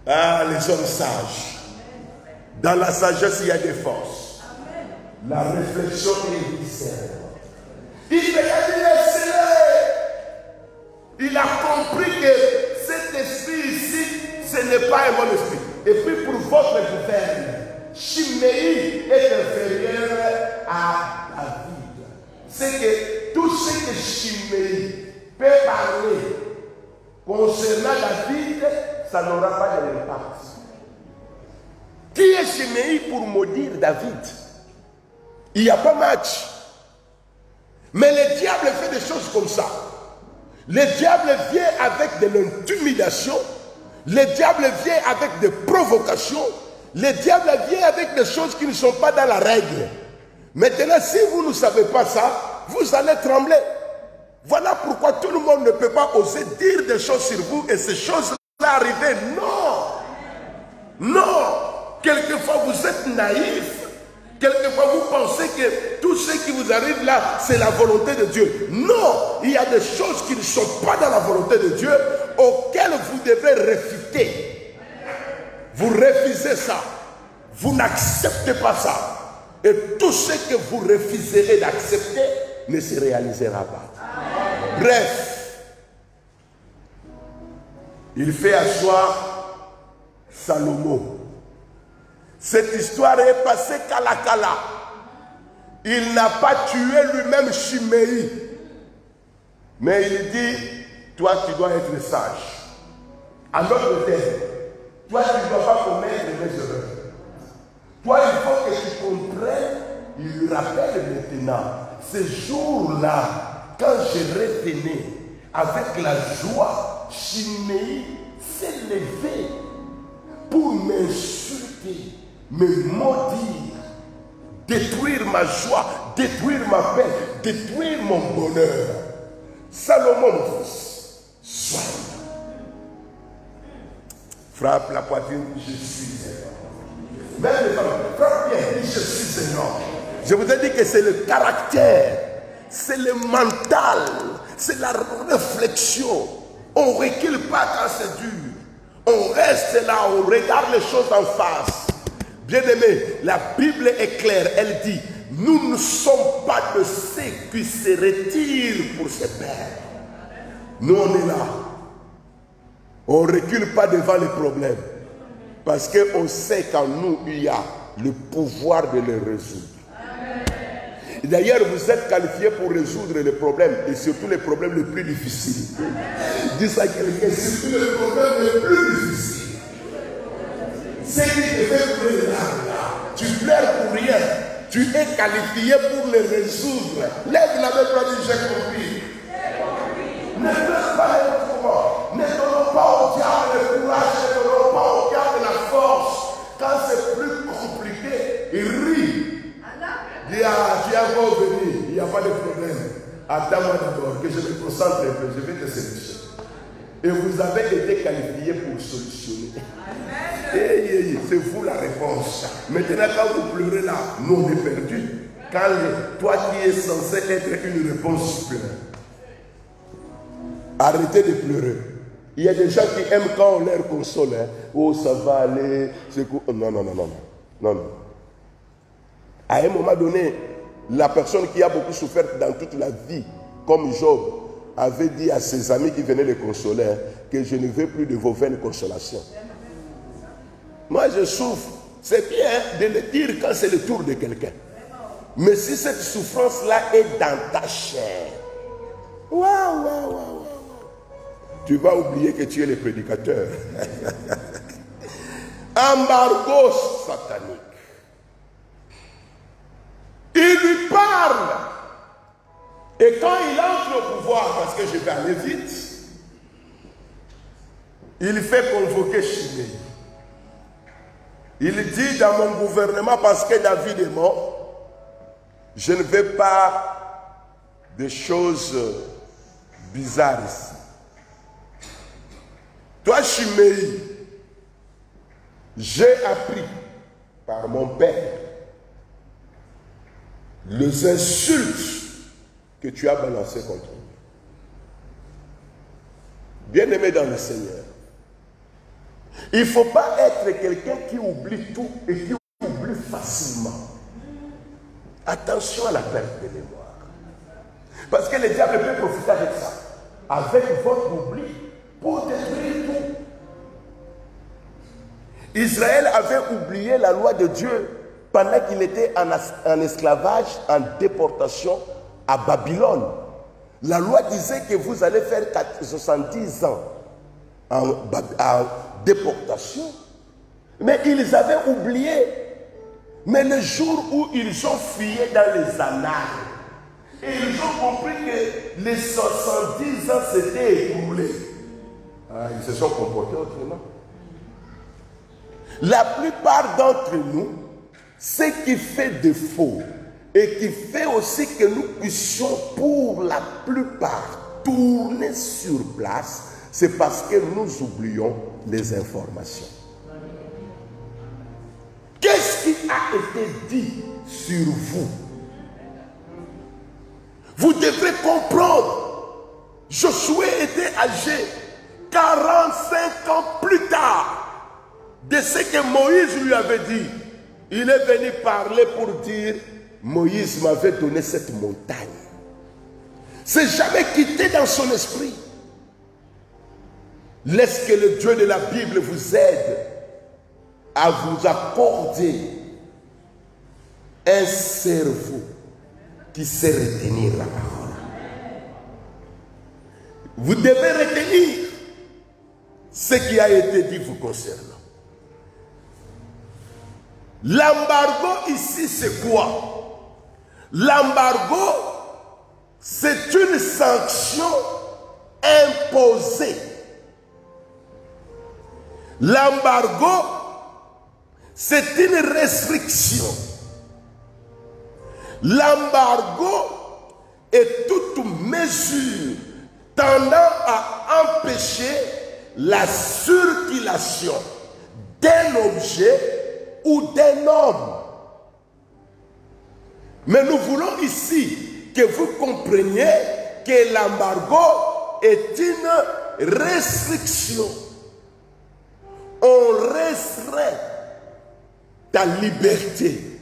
Ah, les hommes sages. Dans la sagesse, il y a des forces. La réflexion est discernante. Il a dit, laissez-le. Il a compris que cet esprit ici, ce n'est pas un bon esprit. Et puis pour votre gouverne, Chiméi est inférieur à David. C'est que tout ce que Chiméi peut parler concernant David, ça n'aura pas d'impact. Qui est Chiméi pour maudire David? Il n'y a pas match. Mais le diable fait des choses comme ça. Le diable vient avec de l'intimidation. Le diable vient avec des provocations. Le diable vient avec des choses qui ne sont pas dans la règle. Maintenant, si vous ne savez pas ça, vous allez trembler. Voilà pourquoi tout le monde ne peut pas oser dire des choses sur vous et ces choses-là arriver. Non. Non. Quelquefois, vous êtes naïf. Quelquefois, vous pensez que tout ce qui vous arrive là, c'est la volonté de Dieu. Non, il y a des choses qui ne sont pas dans la volonté de Dieu, auxquelles vous devez réfuter. Vous refusez ça. Vous n'acceptez pas ça. Et tout ce que vous refuserez d'accepter ne se réalisera pas. Bref, Il fait asseoir Salomon. Cette histoire est passée Kala. Il n'a pas tué lui-même Chiméi. Mais il dit, toi tu dois être sage. En d'autres termes, toi tu ne dois pas commettre mes erreurs. Toi il faut que tu comprennes, il lui rappelle maintenant, ce jour-là, quand je revenais avec la joie, Chiméi s'est levé pour m'insulter, me maudire, détruire ma joie, détruire ma paix, détruire mon bonheur. Salomon, mon fils, sois. Frappe la poitrine, je suis un homme. Même les femmes, frappe bien, je suis un homme. Je vous ai dit que c'est le caractère, c'est le mental, c'est la réflexion. On ne recule pas quand c'est dur. On reste là, on regarde les choses en face. Bien-aimé, la Bible est claire, elle dit, nous ne sommes pas de ceux qui se retirent pour se perdre. Nous, on est là. On ne recule pas devant les problèmes. Parce qu'on sait qu'en nous, il y a le pouvoir de les résoudre. D'ailleurs, vous êtes qualifié pour résoudre les problèmes, et surtout les problèmes les plus difficiles. Dis ça à quelqu'un, surtout les problèmes les plus difficiles. C'est qui te fait pleurer là. Tu pleures pour rien. Tu es qualifié pour les résoudre. Lève la main pour dire j'ai compris. Ne pleure pas n'importe quoi. Ne donnons pas au diable le courage, ne donnons pas au diable la force. Quand c'est plus compliqué, il rit. Il dit, ah, tu es encore venu, il n'y a pas de problème. Attends-moi d'abord, que je me concentre un peu, je vais te solutionner. Et vous avez été qualifié pour solutionner. C'est vous la réponse. Maintenant, quand vous pleurez là, nous on est perdus. Quand toi qui es censé être une réponse supérieure. Arrêtez de pleurer. Il y a des gens qui aiment quand on leur console. Hein. Oh, ça va aller. Non. À un moment donné, la personne qui a beaucoup souffert dans toute la vie, comme Job, avait dit à ses amis qui venaient le consoler, hein, que je ne veux plus de vos vaines consolations. Moi, je souffre. C'est bien de le dire quand c'est le tour de quelqu'un. Mais si cette souffrance-là est dans ta chair, tu vas oublier que tu es le prédicateur. Embargo satanique. Il lui parle. Et quand il entre au pouvoir, parce que je vais aller vite, il fait convoquer Chiméi. Il dit dans mon gouvernement, parce que David est mort, je ne veux pas de choses bizarres ici. Toi, Chiméi, j'ai appris par mon père les insultes que tu as balancées contre moi. Bien-aimé dans le Seigneur, il ne faut pas être quelqu'un qui oublie tout et qui oublie facilement. Attention à la perte de mémoire. Parce que le diable peut profiter avec ça. Avec votre oubli pour détruire tout. Israël avait oublié la loi de Dieu pendant qu'il était en esclavage, en déportation à Babylone. La loi disait que vous allez faire 70 ans en déportation. Mais ils avaient oublié. Mais le jour où ils ont fouillé dans les annales, et ils ont compris que les 70 ans s'étaient écoulés. Ils se sont comportés autrement. La plupart d'entre nous, ce qui fait défaut et qui fait aussi que nous puissions pour la plupart tourner sur place, c'est parce que nous oublions les informations. Qu'est-ce qui a été dit sur vous? Vous devrez comprendre. Josué était âgé 45 ans plus tard de ce que Moïse lui avait dit. Il est venu parler pour dire, Moïse m'avait donné cette montagne. C'est jamais quitté dans son esprit. Laisse que le Dieu de la Bible vous aide à vous accorder un cerveau qui sait retenir la parole. Vous devez retenir ce qui a été dit vous concernant. L'embargo ici, c'est quoi? L'embargo, c'est une sanction imposée. L'embargo, c'est une restriction. L'embargo est toute mesure tendant à empêcher la circulation d'un objet ou d'un homme. Mais nous voulons ici que vous compreniez que l'embargo est une restriction. On restreint ta liberté.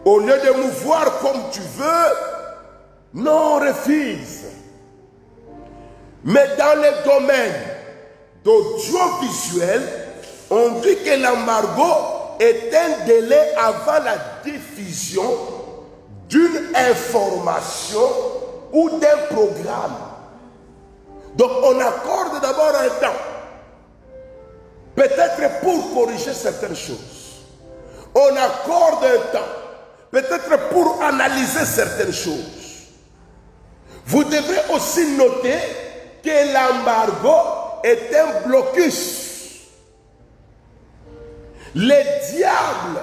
Au lieu de mouvoir comme tu veux, non, on refuse. Mais dans les domaines d'audiovisuel, on dit que l'embargo est un délai avant la diffusion d'une information ou d'un programme. Donc on accorde d'abord un temps. Peut-être pour corriger certaines choses. On accorde un temps. Peut-être pour analyser certaines choses. Vous devrez aussi noter que l'embargo est un blocus. Les diables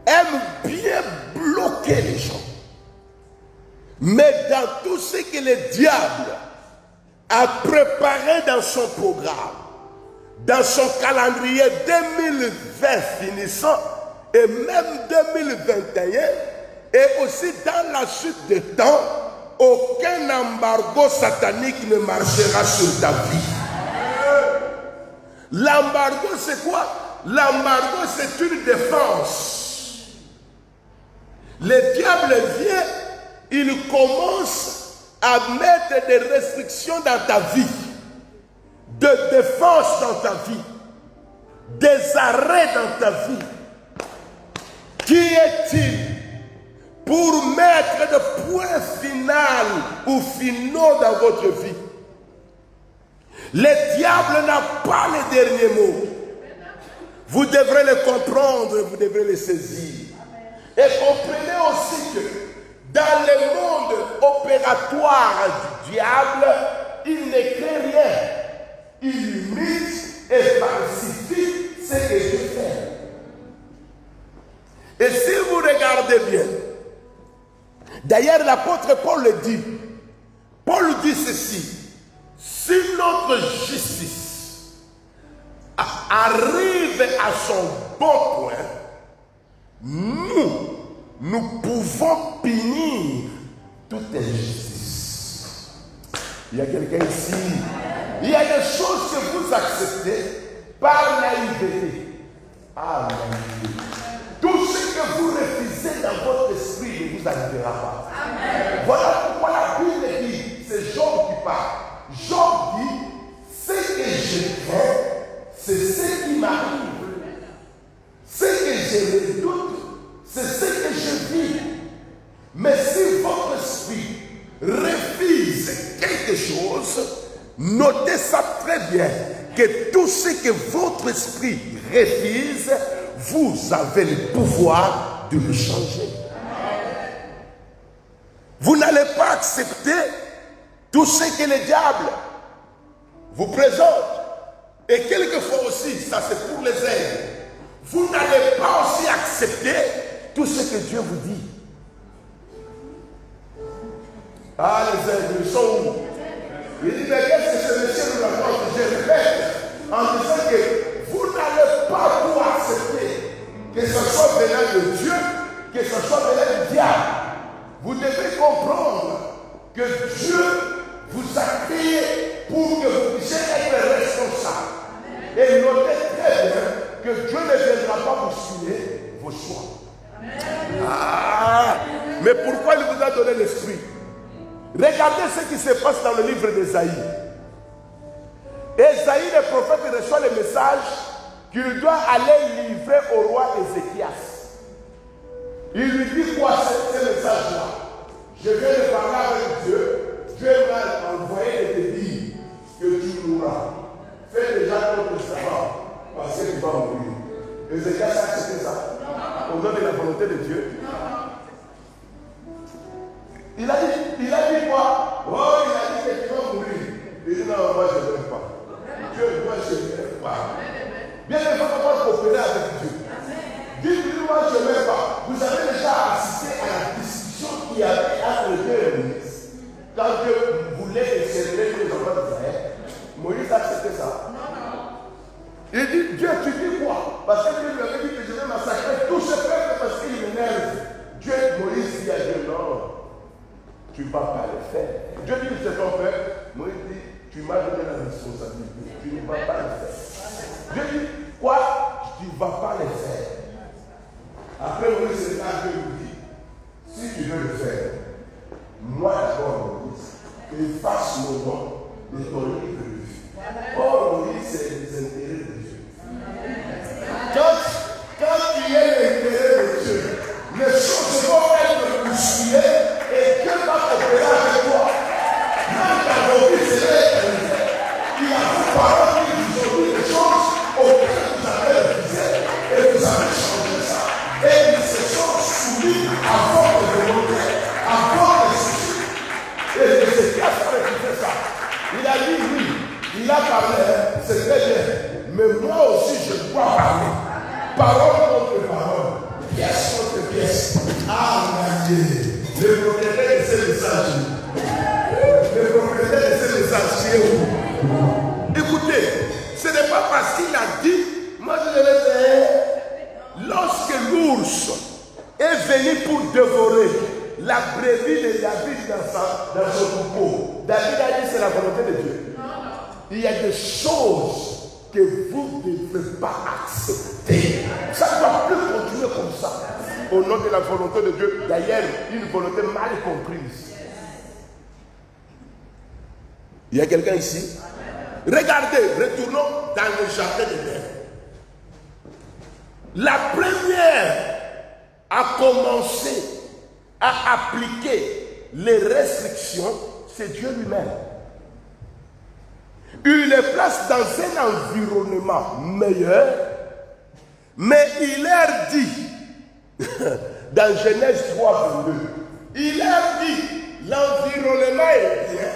aiment bien bloquer les gens. Mais dans tout ce que le diable a préparé dans son programme, dans son calendrier 2020 finissant, et même 2021, et aussi dans la suite des temps, aucun embargo satanique ne marchera sur ta vie. L'embargo, c'est quoi? L'embargo, c'est une défense. Le diable vient, il commence à mettre des restrictions dans ta vie, de défense dans ta vie, des arrêts dans ta vie. Qui est-il pour mettre de points final ou finaux dans votre vie? Le diable n'a pas le dernier mot. Vous devrez le comprendre, vous devrez le saisir. Et comprenez aussi que dans le monde opératoire du diable, il ne crée rien. Il imite et falsifie ce que je fais. Et si vous regardez bien, d'ailleurs l'apôtre Paul le dit. Paul dit ceci: si notre justice arrive à son bon point, nous pouvons punir toute injustice. Il y a quelqu'un ici. Il y a des choses que vous acceptez par naïveté. Ah, naïveté. Tout ce que vous refusez dans votre esprit ne vous arrivera pas. Amen. Voilà pourquoi la Bible dit, c'est Job qui parle. Job dit, ce que je fais, c'est ce qui m'arrive. Ce que je redoute, c'est ce que je vis. Mais si votre esprit refuse quelque chose, notez ça très bien, que tout ce que votre esprit refuse, vous avez le pouvoir de le changer. Vous n'allez pas accepter tout ce que le diable vous présente. Et quelquefois aussi, ça c'est pour les aides. Vous n'allez pas aussi accepter tout ce que Dieu vous dit. Ah, les aides, ils sont où? Il dit, mais qu'est-ce que ce monsieur nous apporte? Je répète, en disant que vous n'allez pas vous accepter que ce soit venant de Dieu, que ce soit venant du diable. Vous devez comprendre que Dieu vous a créé pour que vous puissiez être responsable. Et notez très bien que Dieu ne viendra pas bousculer vos choix. Ah, mais pourquoi il vous a donné l'esprit? Regardez ce qui se passe dans le livre d'Ésaïe. Esaïe, le prophète, reçoit le message qu'il doit aller livrer au roi Ézéchias. Il lui dit quoi ce message-là? Je viens de parler avec Dieu. Dieu m'a envoyé et te dire que tu mourras. Fais déjà ton testament parce que tu vas mourir. Ézéchias a accepté ça. Au nom de la volonté de Dieu. Il a dit quoi? Oh, il a dit que tu vas mourir. Il dit non, moi je ne veux pas. Dieu, moi je ne veux pas. Bien, il ne faut pas coopérer avec Dieu. Dites-lui, moi je ne veux pas. Vous avez déjà assisté à la discussion qu'il y avait entre Dieu et Moïse. Quand Dieu voulait exterminer les enfants d'Israël, Moïse a accepté ça. Il dit, Dieu, tu dis quoi? Parce que Dieu lui avait dit que je vais massacrer tout ce peuple parce qu'il m'énerve. Dieu, Moïse dit à Dieu, non, tu ne vas pas le faire. Dieu dit, c'est ton peuple. Moïse dit, tu m'as donné la responsabilité. Tu ne vas pas le faire. Dieu dit, quoi? Tu ne vas pas le faire. Après, Moïse se lève, Dieu lui dit, si tu veux le faire, moi d'abord, Moïse, efface mon nom de ton livre de vie. Or, Moïse, c'est les intérêts de Dieu. Quand tu es l'intérêt de Dieu, les choses vont être bousculées et Dieu va coopérer avec toi. Même ta volonté serait éternelle. Il a fait parole qui vous ont dit des choses auxquelles vous avez refusé et vous avez changé ça. Et ils se sont soumis à votre volonté, à votre souci. Et c'est qui a refusé ça. Il a dit oui, il a parlé, c'est très bien. Mais moi aussi je dois parler. Parole contre parole, pièce contre pièce. Ah mon Dieu, le propriétaire de ce message. Le propriétaire de ce message, c'est où? Écoutez, ce n'est pas parce qu'il a dit, moi je le faire. Lorsque l'ours est venu pour dévorer la brebis de David dans son troupeau, David a dit c'est la volonté de Dieu. Il y a des choses que vous ne devez pas accepter. Ça ne doit plus continuer comme ça. Au nom de la volonté de Dieu, d'ailleurs, une volonté mal comprise. Il y a quelqu'un ici? Regardez, retournons dans le jardin d'Éden. La première à commencer à appliquer les restrictions, c'est Dieu lui-même. Il les place dans un environnement meilleur, mais il leur dit, dans Genèse 3, 22, il leur dit, l'environnement est bien,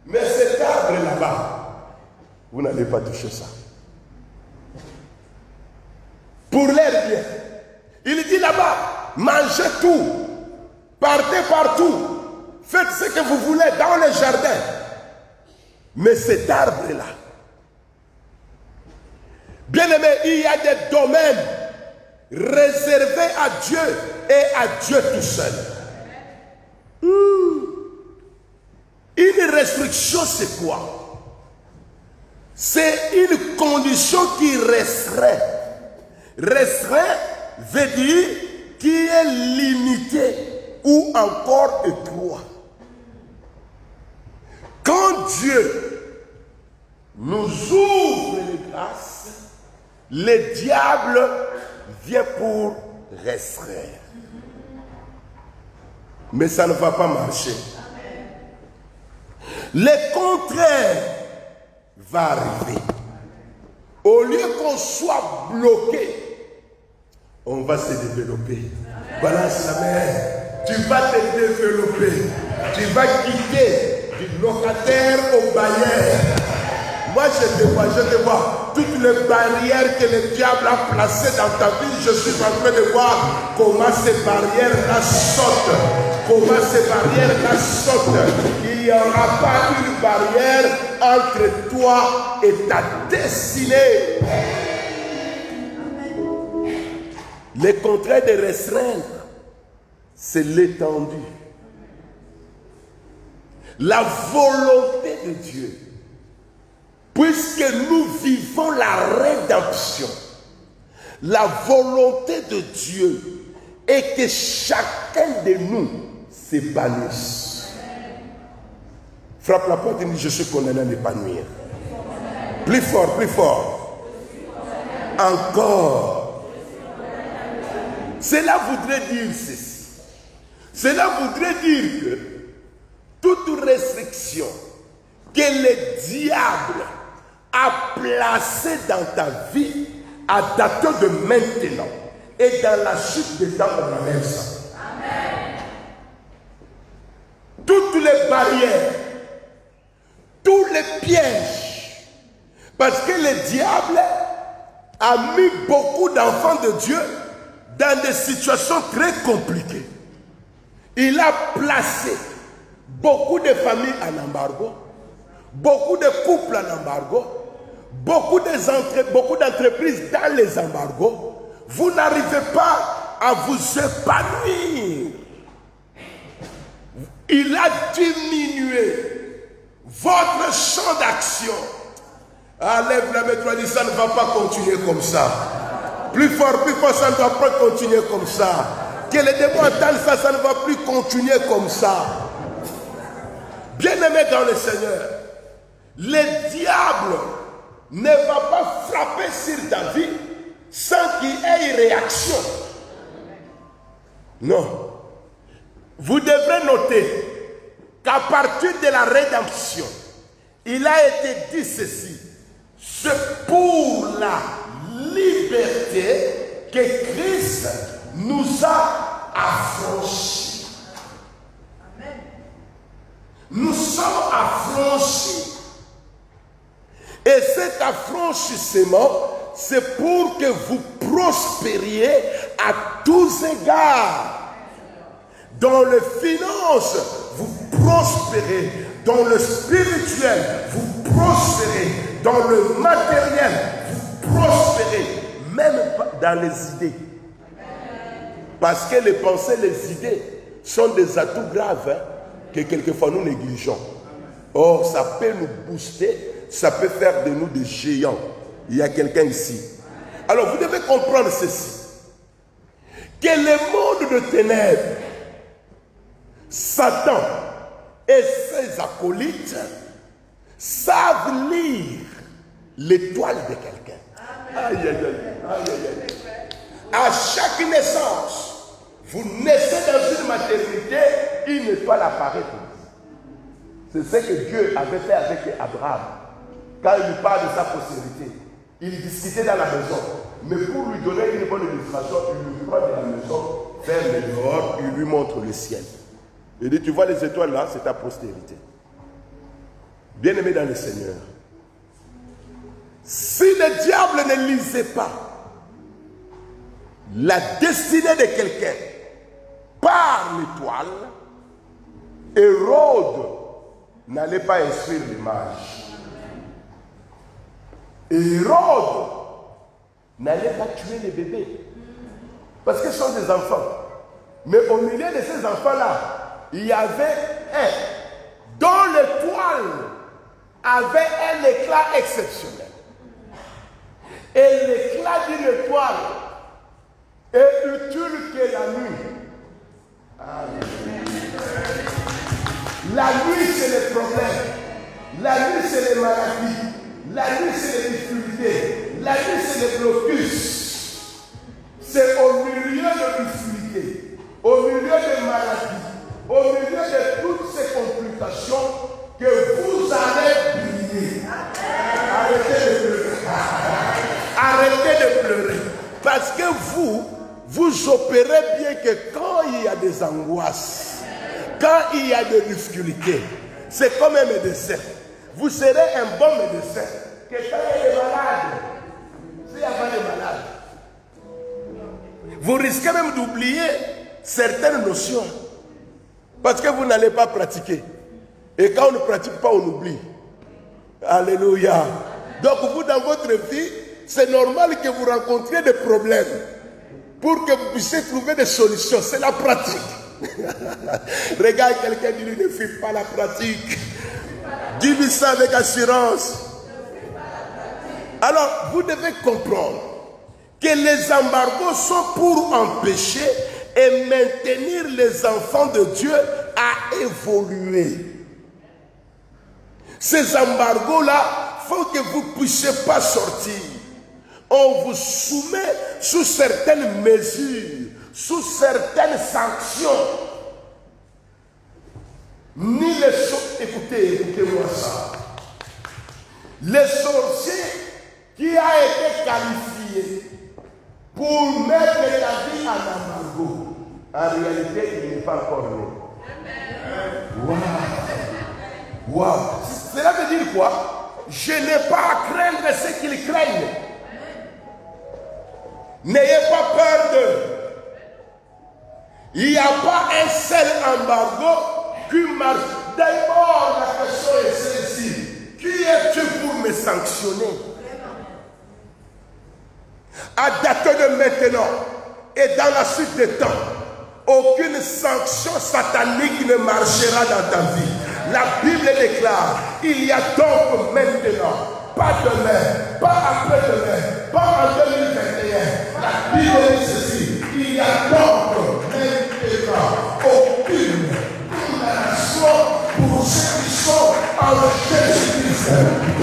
mais cet arbre là-bas, vous n'allez pas toucher ça. Pour leur bien. Il dit là-bas, mangez tout, partez partout, faites ce que vous voulez dans les jardins. Mais cet arbre-là, bien aimé, il y a des domaines réservés à Dieu et à Dieu tout seul. Une restriction, c'est quoi? C'est une condition qui restreint. Restreint veut dire qui est limité ou encore étroit. Quand Dieu nous ouvre les grâces, le diable vient pour restreindre. Mais ça ne va pas marcher. Le contraire va arriver. Au lieu qu'on soit bloqué, on va se développer. Balance la main. Tu vas te développer. Tu vas quitter du locataire au bailleur. Moi, je te vois. Toutes les barrières que le diable a placées dans ta vie, je suis en train de voir comment ces barrières-là sautent. Comment ces barrières-là sautent. Il n'y aura pas une barrière entre toi et ta destinée. Le contraire de restreindre, c'est l'étendue. La volonté de Dieu, puisque nous vivons la rédemption, la volonté de Dieu est que chacun de nous s'épanouisse. Frappe la porte et dit, je suis condamné à m'épanouir. Plus fort, plus fort. Encore. Cela voudrait dire ceci. Cela voudrait dire que toute restriction que le diable a placée dans ta vie à dater de maintenant et dans la chute des temps, on enlève ça. Amen. Toutes les barrières, tous les pièges, parce que le diable a mis beaucoup d'enfants de Dieu dans des situations très compliquées. Il a placé beaucoup de familles en embargo, beaucoup de couples en embargo, beaucoup d'entreprises dans les embargos. Vous n'arrivez pas à vous épanouir. Il a diminué votre champ d'action. Lève la main, dit ça ne va pas continuer comme ça. Plus fort, ça ne va pas continuer comme ça. Que les démons entendent ça, ça ne va plus continuer comme ça. Bien-aimé dans le Seigneur, le diable ne va pas frapper sur ta vie sans qu'il ait une réaction. Non. Vous devrez noter qu'à partir de la rédemption, il a été dit ceci. C'est pour la liberté que Christ nous a affranchis. Amen. Nous sommes affranchis. Et cet affranchissement, c'est pour que vous prospériez à tous égards. Dans les finances, vous prospérez. Dans le spirituel, vous prospérez. Dans le matériel, vous prospérez. Même dans les idées. Parce que les pensées, les idées sont des atouts graves que quelquefois nous négligeons. Or, ça peut nous booster, ça peut faire de nous des géants. Il y a quelqu'un ici. Alors, vous devez comprendre ceci. Que le monde de ténèbres, Satan et ses acolytes savent lire l'étoile de quelqu'un. Aïe, aïe, aïe, aïe, aïe, aïe. À chaque naissance, vous naissez dans une maternité, une étoile apparaît pour vous. C'est ce que Dieu avait fait avec Abraham. Quand il lui parle de sa postérité, il discutait dans la maison. Mais pour lui donner une bonne illustration, il lui prend de la maison, ferme le dehors, il lui montre le ciel. Il dit, tu vois les étoiles là, c'est ta postérité. Bien-aimé dans le Seigneur, si le diable ne lisait pas la destinée de quelqu'un par l'étoile, Hérode n'allait pas instruire les mages. Hérode n'allait pas tuer les bébés. Parce que ce sont des enfants. Mais au milieu de ces enfants-là, il y avait un dont l'étoile avait un éclat exceptionnel. Et l'éclat d'une étoile est utile que la nuit. La nuit, c'est les problèmes. La nuit, c'est les maladies. La nuit, c'est les difficultés. La nuit, c'est les blocus. C'est au milieu de difficultés, au milieu de maladies, au milieu de toutes ces complications que vous allez briller. Arrêtez de pleurer. Arrêtez de pleurer. Parce que vous opérez bien que quand il y a des angoisses, quand il y a des difficultés, c'est comme un médecin. Vous serez un bon médecin. Que quand il y a des malades, s'il n'y a pas de malades, vous risquez même d'oublier certaines notions. Parce que vous n'allez pas pratiquer. Et quand on ne pratique pas, on oublie. Alléluia. Donc vous, dans votre vie, c'est normal que vous rencontriez des problèmes. Pour que vous puissiez trouver des solutions. C'est la pratique. Regarde quelqu'un dit, ne fais pas la pratique. Dis-lui ça avec assurance. Alors, vous devez comprendre que les embargos sont pour empêcher et maintenir les enfants de Dieu à évoluer. Ces embargos-là afin que vous ne puissiez pas sortir, on vous soumet sous certaines mesures, sous certaines sanctions. Ni les sorciers, écoutez-moi ça. Les sorciers qui a été qualifié pour mettre la vie en embargo, en réalité, il n'est pas encore né. Wow. Wow. Cela veut dire quoi? Je n'ai pas à craindre ce qu'ils craignent. N'ayez pas peur d'eux. Il n'y a pas un seul embargo qui marche. D'abord, la question est celle-ci. Qui es-tu pour me sanctionner? À date de maintenant et dans la suite des temps, aucune sanction satanique ne marchera dans ta vie. La Bible déclare, il y a donc maintenant, pas demain, pas après-demain, pas en 2021. La Bible dit ceci, il y a donc maintenant aucune condamnation pour ceux qui sont en Jésus-Christ,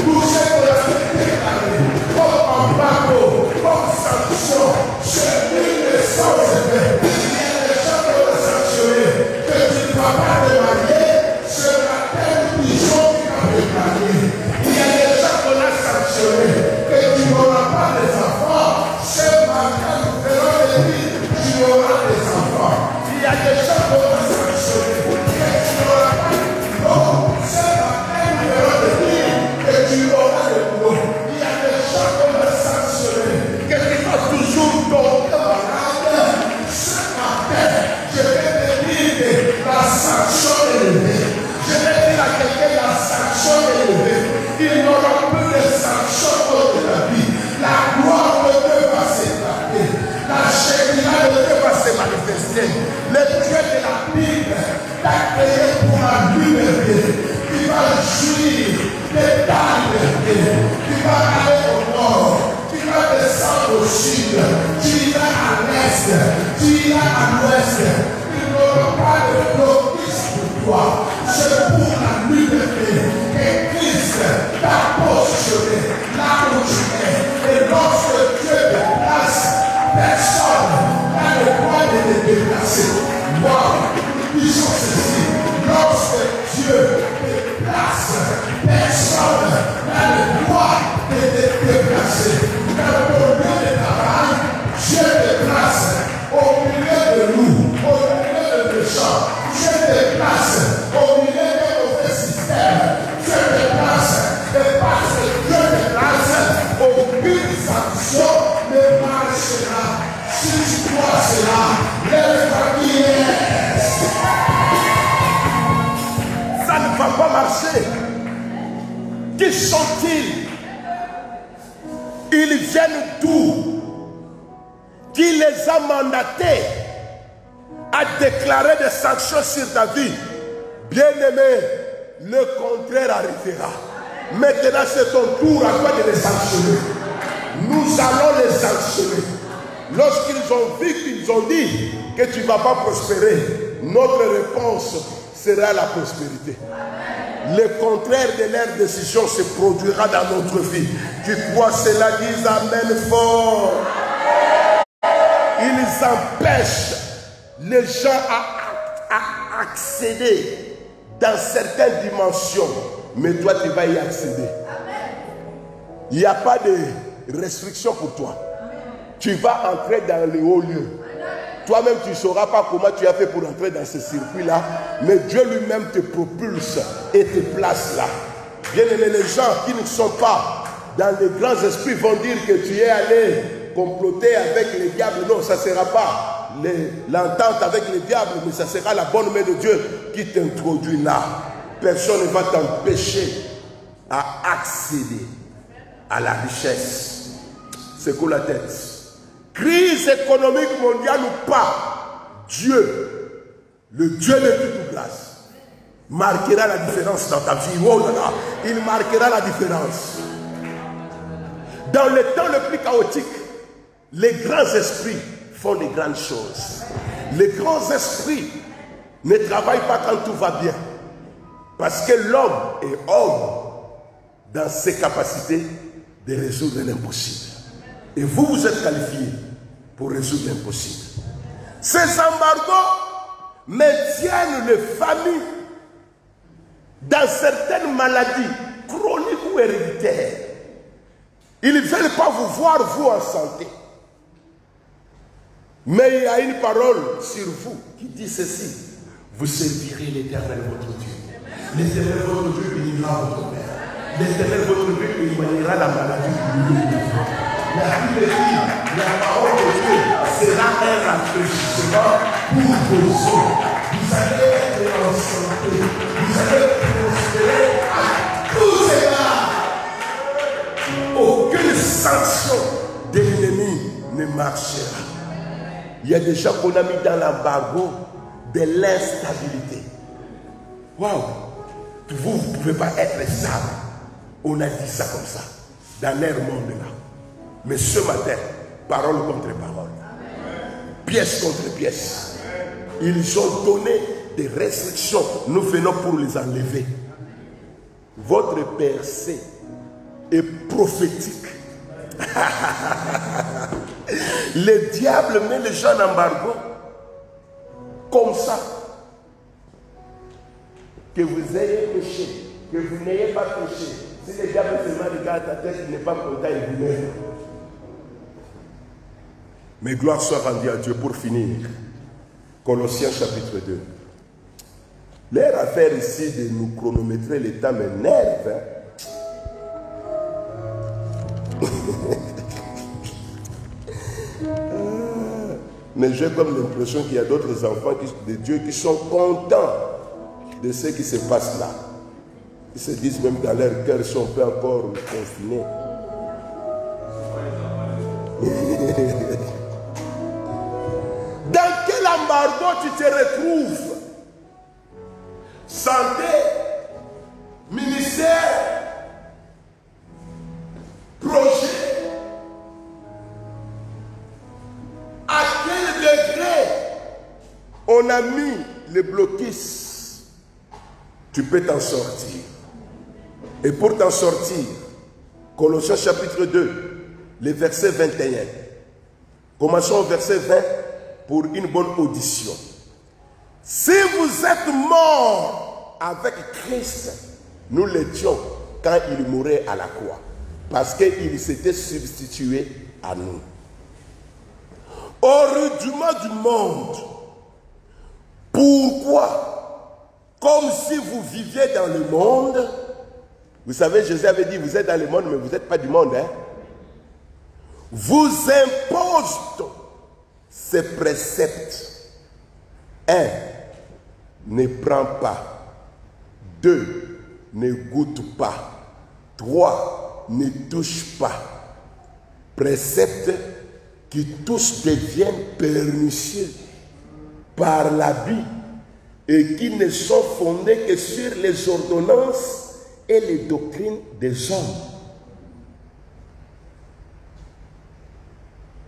pour ceux qui ont été déclarés comme embargo, comme sanction, c'est une sans effet. Il y a des gens qui ont sanctionné que tu ne dois pas te marier, c'est la telle prison qui va te marier. Il y a des gens qu'on a sanctionné que tu n'auras pas des enfants, c'est matin nous ferons des vies, tu auras des enfants. Il y a des gens qu'on a sanctionné que tu n'auras pas de boulot, c'est matin nous ferons des vies, que tu auras des boulot. Il y a des gens qu'on a sanctionné que tu vas toujours tomber malade. Ce matin, je vais te dire la sanction élevée. Je vais dire à quelqu'un la sanction élevée. Il n'aura plus de sanction contre la vie. La gloire de Dieu va s'établir. La chérie de Dieu va se manifester. Le Dieu de la Bible t'a créé pour la liberté. Tu vas jouir des tas de liberté. Tu vas aller au nord. Tu vas descendre au sud. Tu iras à l'est. Tu iras à l'ouest. Il n'aura pas de blocus pour toi. C'est pour la liberté que Christ t'a positionné là où tu es. Et lorsque Dieu te place, personne n'a le droit de te déplacer. Moi, disons ceci. Lorsque Dieu te place, personne n'a le droit de te déplacer. Dans ton lieu de travail, Dieu te place au milieu de nous, au milieu de méchants. Dieu te place au milieu de mauvais systèmes. Dieu te place, et parce que Dieu te place, aucune sanction ne marchera. Si tu crois cela, lève-toi qui est. Ça ne va pas marcher. Qui sont-ils? Ils viennent d'où? Qui les a mandatés à déclarer des sanctions sur ta vie? Bien-aimé, le contraire arrivera. Maintenant, c'est ton tour à toi de les sanctionner. Nous allons les sanctionner. Lorsqu'ils ont vu, qu'ils ont dit que tu ne vas pas prospérer, notre réponse sera la prospérité. Le contraire de leur décision se produira dans notre vie. Tu crois cela? Dis Amen fort. Ils empêchent les gens à accéder dans certaines dimensions. Mais toi, tu vas y accéder. Il n'y a pas de restriction pour toi. Tu vas entrer dans les hauts lieux. Toi-même, tu ne sauras pas comment tu as fait pour entrer dans ce circuit-là. Mais Dieu lui-même te propulse et te place là. Bien aimé, les gens qui ne sont pas dans les grands esprits vont dire que tu es allé comploter avec les diables. Non, ça ne sera pas l'entente avec les diables, mais ça sera la bonne main de Dieu qui t'introduit là. Personne ne va t'empêcher à accéder à la richesse. Secoue la tête. Crise économique mondiale ou pas, Dieu, le Dieu de toute grâce, marquera la différence dans ta vie. Oh là là, il marquera la différence. Dans le temps le plus chaotique, les grands esprits font des grandes choses. Les grands esprits ne travaillent pas quand tout va bien. Parce que l'homme est homme dans ses capacités de résoudre l'impossible. Et vous, vous êtes qualifiés pour résoudre l'impossible. Ces embargos maintiennent les familles dans certaines maladies chroniques ou héréditaires. Ils ne veulent pas vous voir, vous, en santé. Mais il y a une parole sur vous qui dit ceci: vous servirez l'Éternel votre Dieu. L'Éternel votre Dieu bénira votre père. L'Éternel votre Dieu éloignera la maladie du milieu de vous. La Bible dit, la parole de Dieu sera un rafraîchissement pour vos os. Vous allez être en santé. Vous allez prospérer à tous égards. Aucune sanction de l'ennemi ne marchera. Il y a des gens qu'on a mis dans l'embargo de l'instabilité. Waouh! Vous ne pouvez pas être stable. On a dit ça comme ça, dans leur monde là. Mais ce matin, parole contre parole, pièce contre pièce, ils ont donné des restrictions. Nous venons pour les enlever. Votre percée est prophétique. Le diable met les gens en embargo comme ça. Que vous ayez péché, que vous n'ayez pas péché. Si le diable seulement regarde ta tête, il n'est pas content, il vous met. Mais gloire soit rendue à Dieu. Pour finir, Colossiens chapitre 2. Leur affaire ici de nous chronométrer le temps m'énerve. Mais j'ai comme l'impression qu'il y a d'autres enfants de Dieu qui sont contents de ce qui se passe là. Ils se disent même dans leur cœur, ils sont pas encore confinés. Dans quel embargo tu te retrouves? Santé, ministère, projet. À quel degré on a mis les blocus? Tu peux t'en sortir. Et pour t'en sortir, Colossiens chapitre 2, le verset 21. Commençons au verset 20 pour une bonne audition. Si vous êtes morts avec Christ, nous l'étions quand il mourait à la croix, parce qu'il s'était substitué à nous. Au rudiment du monde, pourquoi, comme si vous viviez dans le monde, vous savez, Jésus avait dit, vous êtes dans le monde, mais vous n'êtes pas du monde, hein? Vous impose ces préceptes. 1. Ne prends pas. 2. Ne goûte pas. 3. Ne touche pas. Préceptes qui tous deviennent pernicieux par l'habit et qui ne sont fondés que sur les ordonnances et les doctrines des hommes.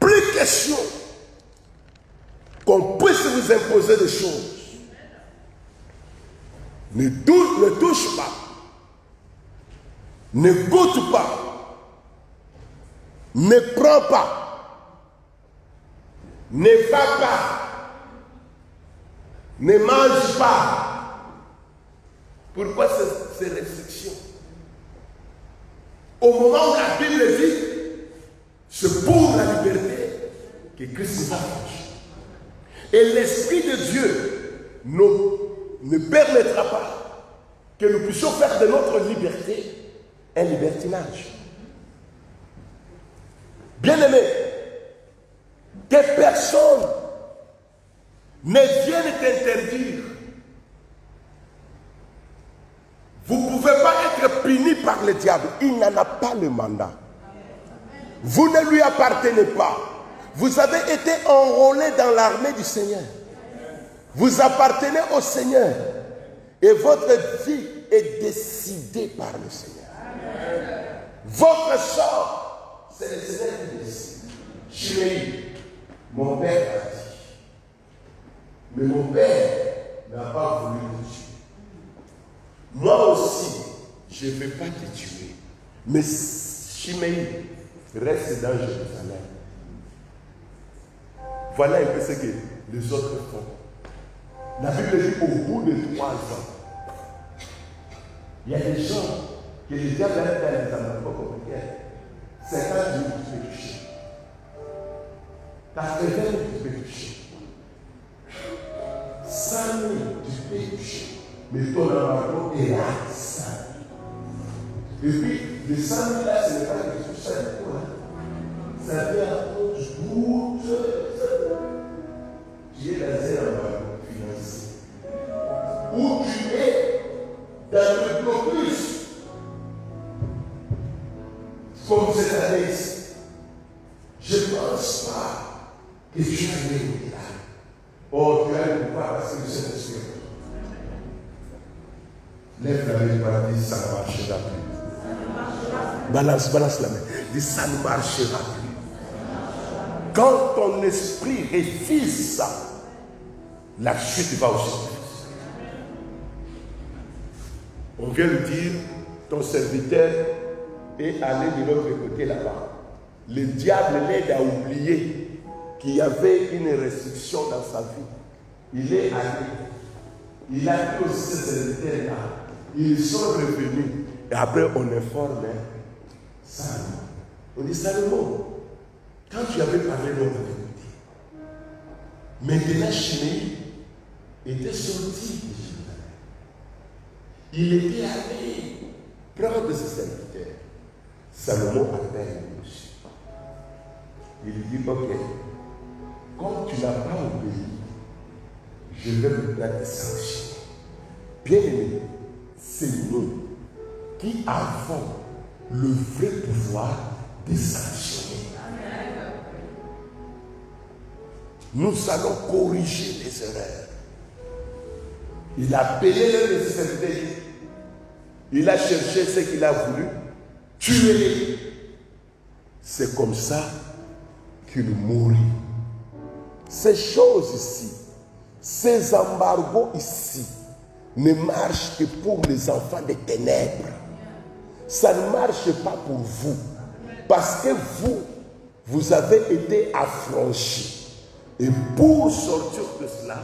Plus question qu'on puisse vous imposer des choses. Ne touche pas. Ne goûte pas. Ne prends pas. Ne va pas. Ne mange pas. Pourquoi ces restrictions? Au moment où la Bible dit, c'est pour la liberté que Christ nous a franchi. Et l'Esprit de Dieu ne permettra pas que nous puissions faire de notre liberté un libertinage. Bien-aimés, que personne ne vienne t'interdire. Vous ne pouvez pas être puni par le diable. Il n'en a pas le mandat. Vous ne lui appartenez pas. Vous avez été enrôlé dans l'armée du Seigneur. Vous appartenez au Seigneur. Et votre vie est décidée par le Seigneur. Votre sort, c'est le Seigneur qui décide. Chérie, mon père a dit. Mais mon père n'a pas voulu me tuer. Moi aussi, je ne vais pas te tuer. Mais Chiméi reste dans Jérusalem. Voilà un peu ce que les autres font. La Bible dit au bout de 3 ans, il y a des gens que le diable a fait les amours compliqués. 50 jours, tu peux toucher. 80 000, tu peux toucher. 100 000, tu peux toucher. Mais ton embargo est là, 100 000. Et puis, les 100 000 là, ce n'est pas quelque chose de quoi. Ça vient à cause du bout qui est la zèle embargo financier. Où tu es dans le blocus. Comme cette année, je ne pense pas que tu as eu là. Oh, tu as eu pas parce que c'est le Seigneur. Lève la main par dire ça ne marchera plus. Balance la main. Dis ça ne marchera plus. Quand ton esprit refuse ça, la chute va aussi. On vient lui dire, ton serviteur est allé de l'autre côté là-bas. Le diable l'aide à oublier qu'il y avait une restriction dans sa vie. Il est allé. Il a dit aussi ces serviteurs-là. Ils sont revenus. Et après, on informe Salomon. On dit Salomon, quand tu avais parlé de notre vérité, maintenant Chiméi était sorti de Jérusalem. Il était allé prendre ses serviteurs. Salomon appelle aussi. Il lui dit, ok, comme tu n'as pas obéi, je vais me prendre des sanctions. Bien aimé, c'est nous qui avons le vrai pouvoir de sanctionner. Nous allons corriger les erreurs. Il a appelé l'un de ses serviteurs. Il a cherché ce qu'il a voulu. Tuer. C'est comme ça qu'il mourit. Ces choses ici, ces embargos ici, ne marchent que pour les enfants des ténèbres. Ça ne marche pas pour vous. Parce que vous avez été affranchis. Et pour sortir de cela,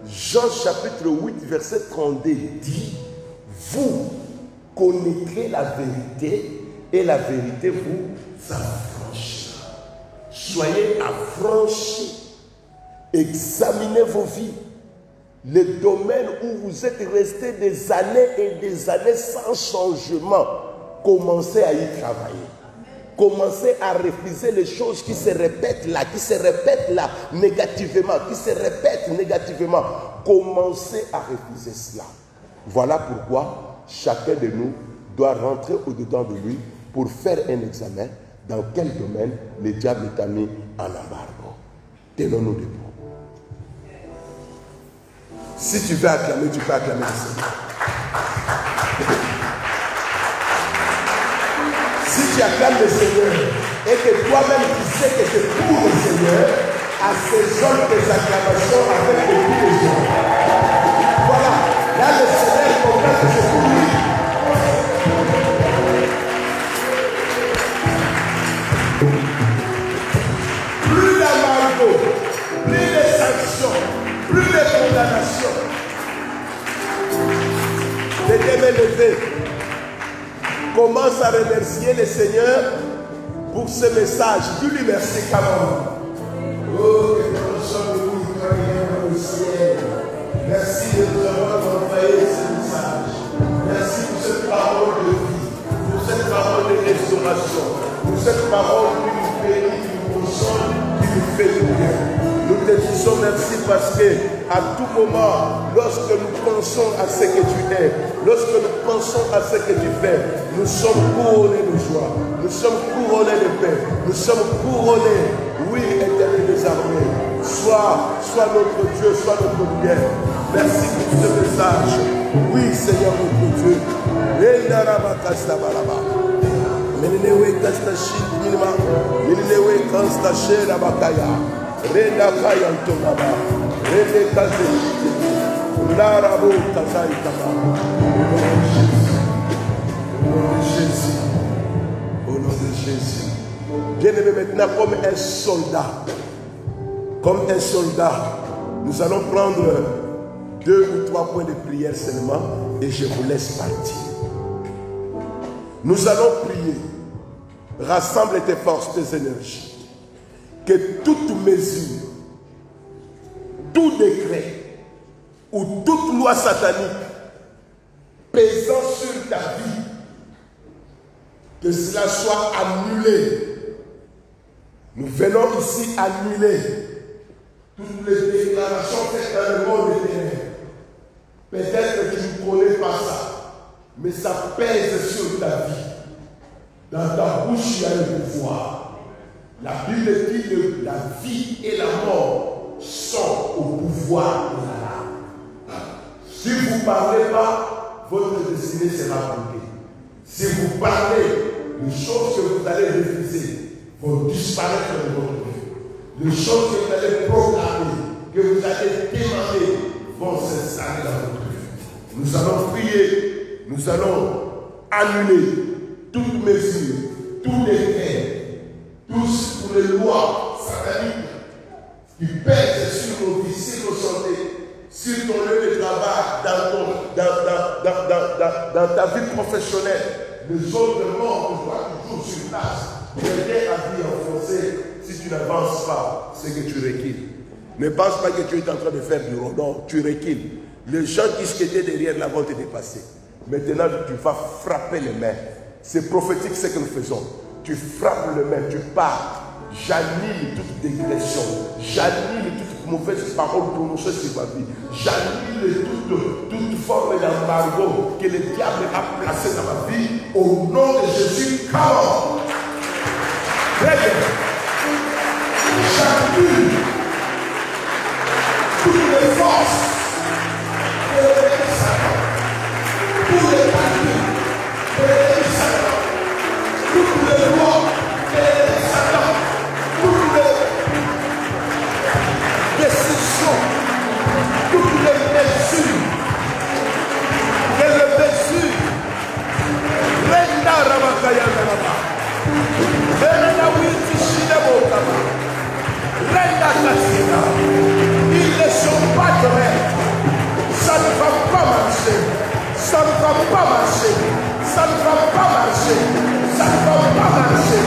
Jean chapitre 8, verset 32 dit, vous connaîtrez la vérité et la vérité vous affranchira. Soyez affranchis. Examinez vos vies. Les domaines où vous êtes restés des années et des années sans changement, commencez à y travailler. Commencez à refuser les choses qui se répètent là, négativement, qui se répètent négativement. Commencez à refuser cela. Voilà pourquoi chacun de nous doit rentrer au-dedans de lui pour faire un examen dans quel domaine le diable t'a mis en embargo. Tenons-nous debout. Si tu veux acclamer, tu peux acclamer le Seigneur. Si tu acclames le Seigneur et que toi-même tu sais que c'est pour le Seigneur, assaisonne tes acclamations avec le plus de gens. Voilà, là le Seigneur comprend que c'est pour lui. Plus d'embargo, plus de sanctions, plus de condamnations. Les deux mains levées. Commence à remercier le Seigneur pour ce message. Dis-lui merci quand même. Oh, que nous sommes venus dans le ciel. Merci de nous avoir envoyé ce message. Merci pour cette parole de vie, pour cette parole de restauration, pour cette parole qui nous bénit, qui nous console, qui nous fait du bien. Nous te disons merci parce que à tout moment, lorsque nous pensons à ce que tu es, lorsque nous pensons à ce que tu fais, nous sommes couronnés de joie, nous sommes couronnés de paix, nous sommes couronnés, oui, Éternel des armées, sois notre Dieu, sois notre bien. Merci pour ce message. Oui, Seigneur notre Dieu. Renda kaya ntongaba, rende kaze, larabo kazai kaba. Jésus, Jésus. Bien-aimé, maintenant, comme un soldat, nous allons prendre 2 ou 3 points de prière seulement et je vous laisse partir. Nous allons prier. Rassemble tes forces, tes énergies. Que toute mesure, tout décret ou toute loi satanique pesant sur ta vie, que cela soit annulé. Nous venons ici annuler toutes les déclarations faites dans le monde des ténèbres. Peut-être que tu ne connais pas ça, mais ça pèse sur ta vie. Dans ta bouche, il y a le pouvoir. La Bible dit que la vie et la mort sont au pouvoir de la langue. Si vous ne parlez pas, votre destinée sera bloquée. Si vous parlez, les choses que vous allez refuser vont disparaître de votre vie. Les choses que vous allez proclamer, que vous allez demander, vont s'installer dans votre vie. Nous allons prier, nous allons annuler toute mesure, tout décret, toutes les lois sataniques qui pèsent sur nos vies, sur nos santé, sur ton lieu de travail, dans ta vie professionnelle. Les autres membres doivent toujours sur place. Quelqu'un a dit en français, si tu n'avances pas, c'est que tu recules. Ne pense pas que tu es en train de faire du rond, non, tu recules. Les gens qui étaient derrière là vont te dépasser. Maintenant, tu vas frapper les mains. C'est prophétique ce que nous faisons. Tu frappes les mains, tu pars. J'annule toute dégression. J'annule toute mauvaise parole prononcée sur ma vie. J'annule toute forme d'embargo que le diable a placé dans ma vie. Au nom de Jésus, come. Très bien. J'annule toutes les forces de l'ennemi Satan. Tous les partis de l'ennemi Satan. Toutes les lois de l'ennemi Satan. Toutes les décisions, toutes les mesures, Renda Ramakaya Naraba, Renda Witishina Bokama, Renda Katina, ils ne sont pas corrects. Ça ne va pas marcher. Ça ne va pas marcher. Ça ne va pas marcher. Ça ne va pas marcher.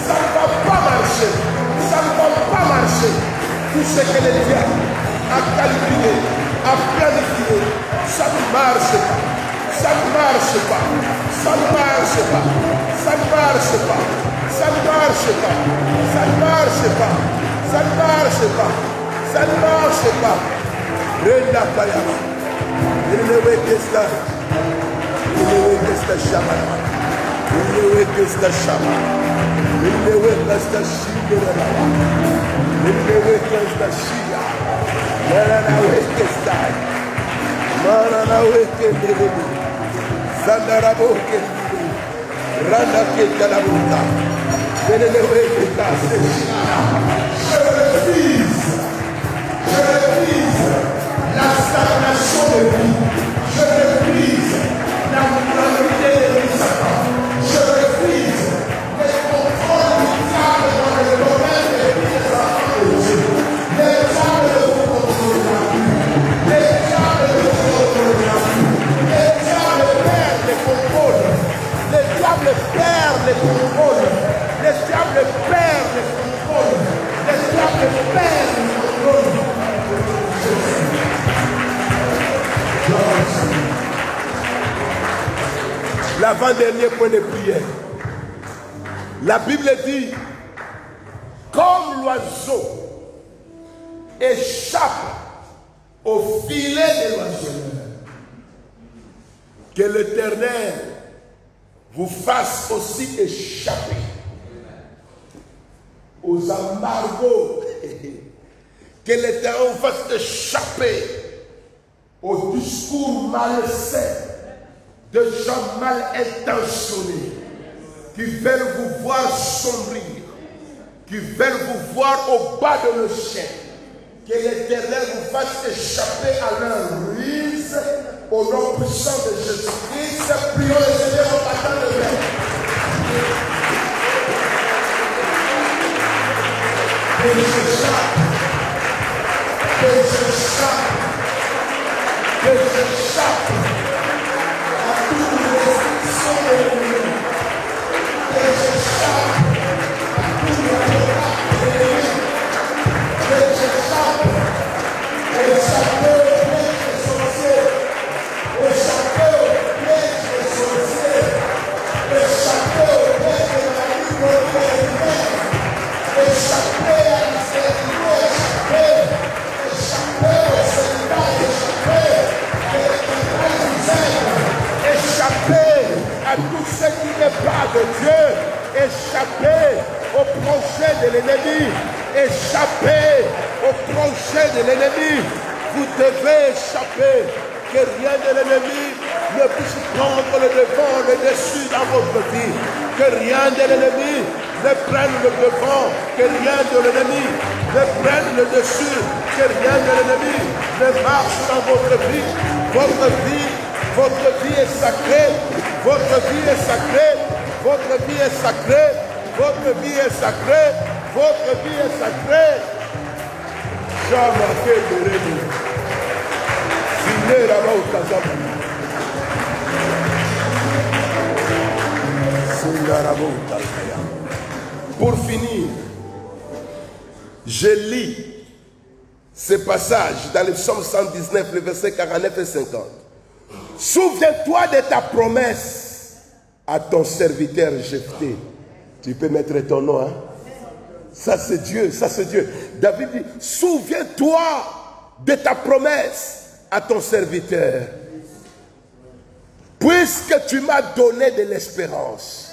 Ça ne va pas marcher. Ça ne va pas marcher. Tout ce que le diable a calculé, a planifié, ça ne marche pas. Ça ne marche pas. Ça ne marche pas. Ça ne marche pas. Ça ne marche pas. Ça ne marche pas. Ça ne marche pas. Ça ne marche pas. Renda Kayama. Ilewe Kesta. Ilewe Kesta Shama. Ilewe Kesta Shama. Ilewe Kesta Shigera. Ilewe Kesta Shiga. Ilewe Kesta. Maranawe Kesta. Sandarabo Kesta. Randa Kesta Labuta. Ilewe Kesta Shigera. Je refuse la stagnation de vie. Je refuse la moralité de Satan. Je refuse les contrôles du diable dans le domaine des enfants de Dieu. Les diables ne vous contrôleront plus. Les diables ne vous contrôleront plus. Les diables perdent les contrôles. Les diables perdent les contrôles. Les diables perdent les contrôles. Les diables perdent les contrôles. L'avant-dernier point de prière. La Bible dit, comme l'oiseau échappe au filet de l'oiseleur, que l'Éternel vous fasse aussi échapper aux embargos, que l'Éternel vous fasse échapper au discours malsain de gens mal intentionnés qui veulent vous voir sombrir, qui veulent vous voir au bas de l'échelle. Que l'Éternel vous fasse échapper à leur ruise au nom puissant de Jésus-Christ. Prions le Seigneur en battant le mains. j'échappe à toute restriction de l'ennemi. Que j'échappe à toute attaque de l'ennemi. Que j'échappe, échapper au piège des sorciers. Échapper au piège des sorciers. Échapper au piège de la vie humaine. Échapper à la servitude, échapper au célibat, échapper à tout ce qui n'est pas de Dieu, échapper au projet de l'ennemi, échapper au projet de l'ennemi. Vous devez échapper, que rien de l'ennemi ne puisse prendre le devant, le dessus dans votre vie, que rien de l'ennemi ne prenne le devant, que rien de l'ennemi ne prenne le dessus, que rien de l'ennemi ne marche dans votre vie. Votre vie est sacrée, votre vie est sacrée, votre vie est sacrée, votre vie est sacrée, votre vie est sacrée. Jamais fait de rémi. Finez là-bas au Kazabou. Pour finir, je lis ce passage dans le psaume 119, le verset 49 et 50. Souviens-toi de ta promesse à ton serviteur Jephthé. Tu peux mettre ton nom, hein? Ça c'est Dieu, ça c'est Dieu. David dit, souviens-toi de ta promesse à ton serviteur. Puisque tu m'as donné de l'espérance.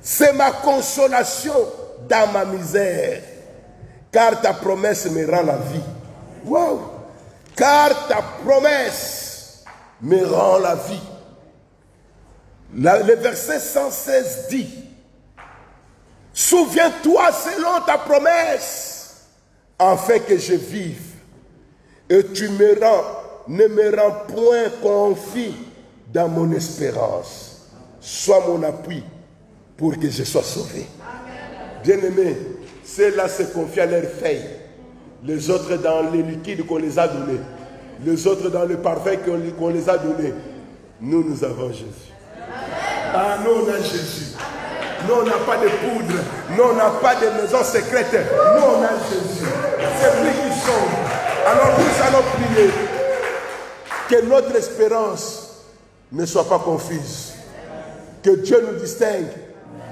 C'est ma consolation dans ma misère. Car ta promesse me rend la vie. Wow! Car ta promesse me rend la vie. Le verset 116 dit, souviens-toi selon ta promesse, afin que je vive. Et tu ne me rends point confus dans mon espérance. Sois mon appui pour que je sois sauvé. Bien-aimés, ceux-là se confient à leur feuille. Les autres dans les liquides qu'on les a donnés. Les autres dans le parfum qu'on les a donnés. Nous, nous avons Jésus. Ah, nous, on a Jésus. Nous, on n'a pas de poudre. Nous, on n'a pas de maison secrète. Nous, on a Jésus. C'est lui qui sauve. Alors, nous allons prier que notre espérance ne soit pas confuse. Que Dieu nous distingue.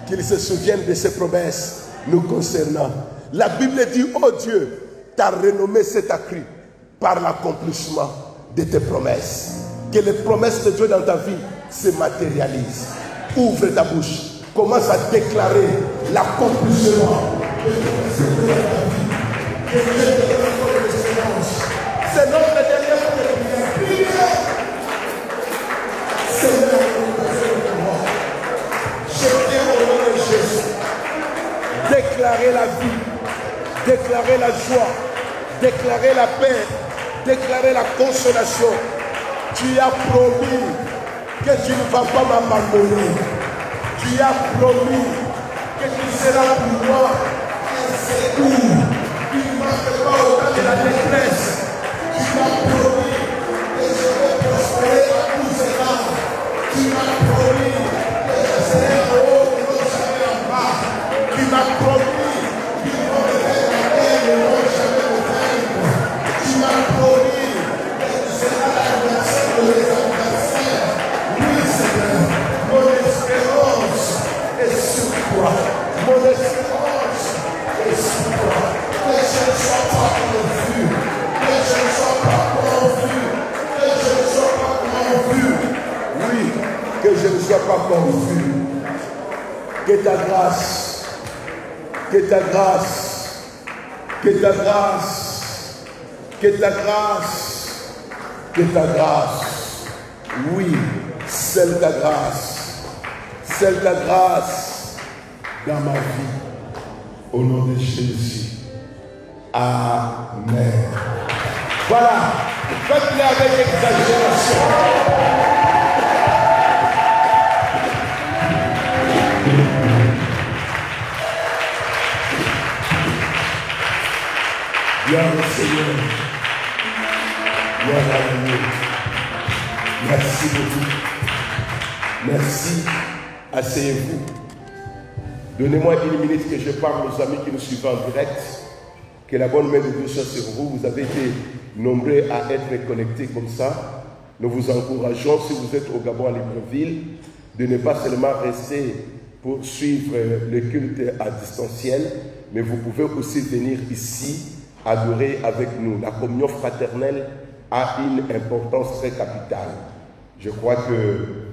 Qu'il se souvienne de ses promesses nous concernant. La Bible dit, oh Dieu, ta renommée s'est accrue par l'accomplissement de tes promesses. Que les promesses de Dieu dans ta vie se matérialisent. Ouvre ta bouche. Commence à déclarer l'accomplissement de tes promesses de Dieu dans ta vie. Que Dieu te donne votre espérance. C'est notre dernière fois de prière. Seigneur, déclarer la vie, déclarer la joie, déclarer la paix, déclarer la consolation. Tu as promis que tu ne vas pas m'abandonner. Tu as promis que tu seras pour moi un secours qui ne marche pas au temps de la détresse. Tu m'as promis que je vais prospérer à tous égards. Tu m'as promis que je serai en haut et non jamais en bas. Tu m'as promis qu'ils vont me faire la terre et non jamais me vaincre. Tu m'as promis que tu seras l'adversaire de mes adversaires. Oui, Seigneur, mon espérance est sur toi. Mon espérance est sur toi. Que je ne sois pas confus. Que je ne sois pas confus. Que je ne sois pas confus. Oui, que je ne sois pas confus. Que ta grâce, que ta grâce, que ta grâce, que ta grâce, que ta grâce, oui, c'est ta grâce dans ma vie, au nom de Jésus. Amen. Voilà, faites-le avec exagération. Gloire au Seigneur. Gloire à Dieu. Merci beaucoup. Merci. Asseyez-vous. Donnez-moi une minute que je parle aux amis qui nous suivent en direct. Que la bonne main de Dieu soit sur vous. Vous avez été nombreux à être connectés comme ça. Nous vous encourageons, si vous êtes au Gabon à Libreville, de ne pas seulement rester pour suivre le culte à distanciel, mais vous pouvez aussi venir ici adorer avec nous. La communion fraternelle a une importance très capitale. Je crois que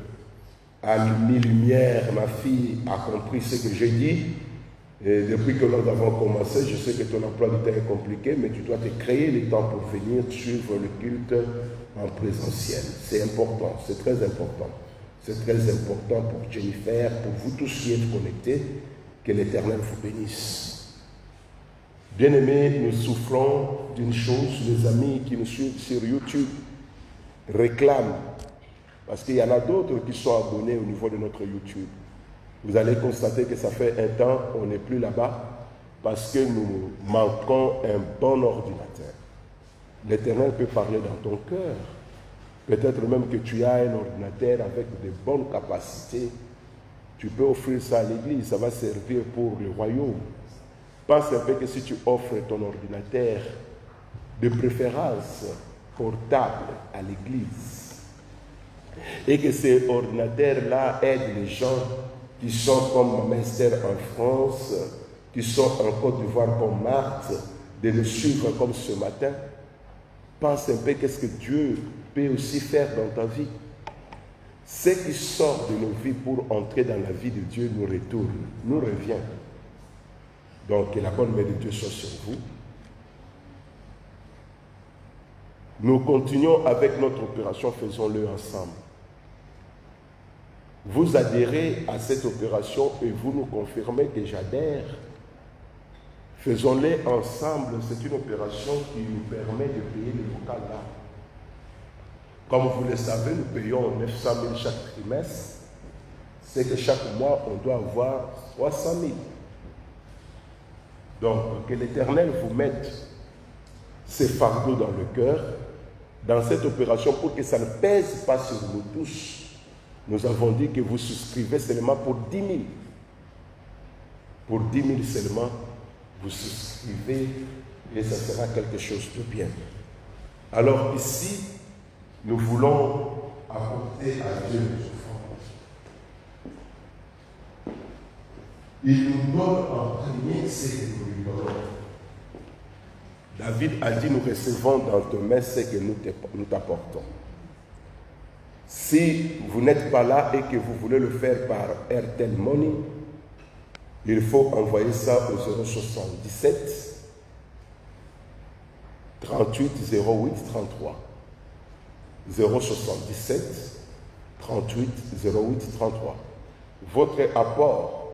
à mi-lumière, ma fille a compris ce que j'ai dit. Et depuis que nous avons commencé, je sais que ton emploi du temps est compliqué, mais tu dois te créer le temps pour venir suivre le culte en présentiel. C'est important, c'est très important. C'est très important pour Jennifer, pour vous tous qui êtes connectés, que l'Éternel vous bénisse. Bien-aimés, nous souffrons d'une chose, les amis qui nous suivent sur YouTube réclament, parce qu'il y en a d'autres qui sont abonnés au niveau de notre YouTube. Vous allez constater que ça fait un temps, on n'est plus là-bas, parce que nous manquons un bon ordinateur. L'Éternel peut parler dans ton cœur. Peut-être même que tu as un ordinateur avec de bonnes capacités. Tu peux offrir ça à l'église, ça va servir pour le royaume. Pense un peu que si tu offres ton ordinateur, de préférence portable à l'église, et que ces ordinateurs-là aident les gens qui sont comme ma Esther en France, qui sont en Côte d'Ivoire comme Marthe, de nous suivre comme ce matin, pense un peu qu'est-ce que Dieu peut aussi faire dans ta vie. Ce qui sort de nos vies pour entrer dans la vie de Dieu nous retourne, nous revient. Donc, que la bonne main de Dieu soit sur vous. Nous continuons avec notre opération, faisons-le ensemble. Vous adhérez à cette opération et vous nous confirmez que j'adhère. Faisons-le ensemble, c'est une opération qui nous permet de payer le local là. Comme vous le savez, nous payons 900 000 chaque trimestre. C'est que chaque mois, on doit avoir 300 000. Donc, que l'Éternel vous mette ces fardeaux dans le cœur, dans cette opération, pour que ça ne pèse pas sur nous tous. Nous avons dit que vous souscrivez seulement pour 10 000. Pour 10 000 seulement, vous souscrivez et ça sera quelque chose de bien. Alors ici, nous voulons apporter à Dieu nos offrandes. Il nous donne en premier ce que nous lui donnons. David a dit, nous recevons dans tes mains ce que nous t'apportons. Si vous n'êtes pas là et que vous voulez le faire par Airtel Money, il faut envoyer ça au 077 38 08 33. 077 38 08 33. Votre apport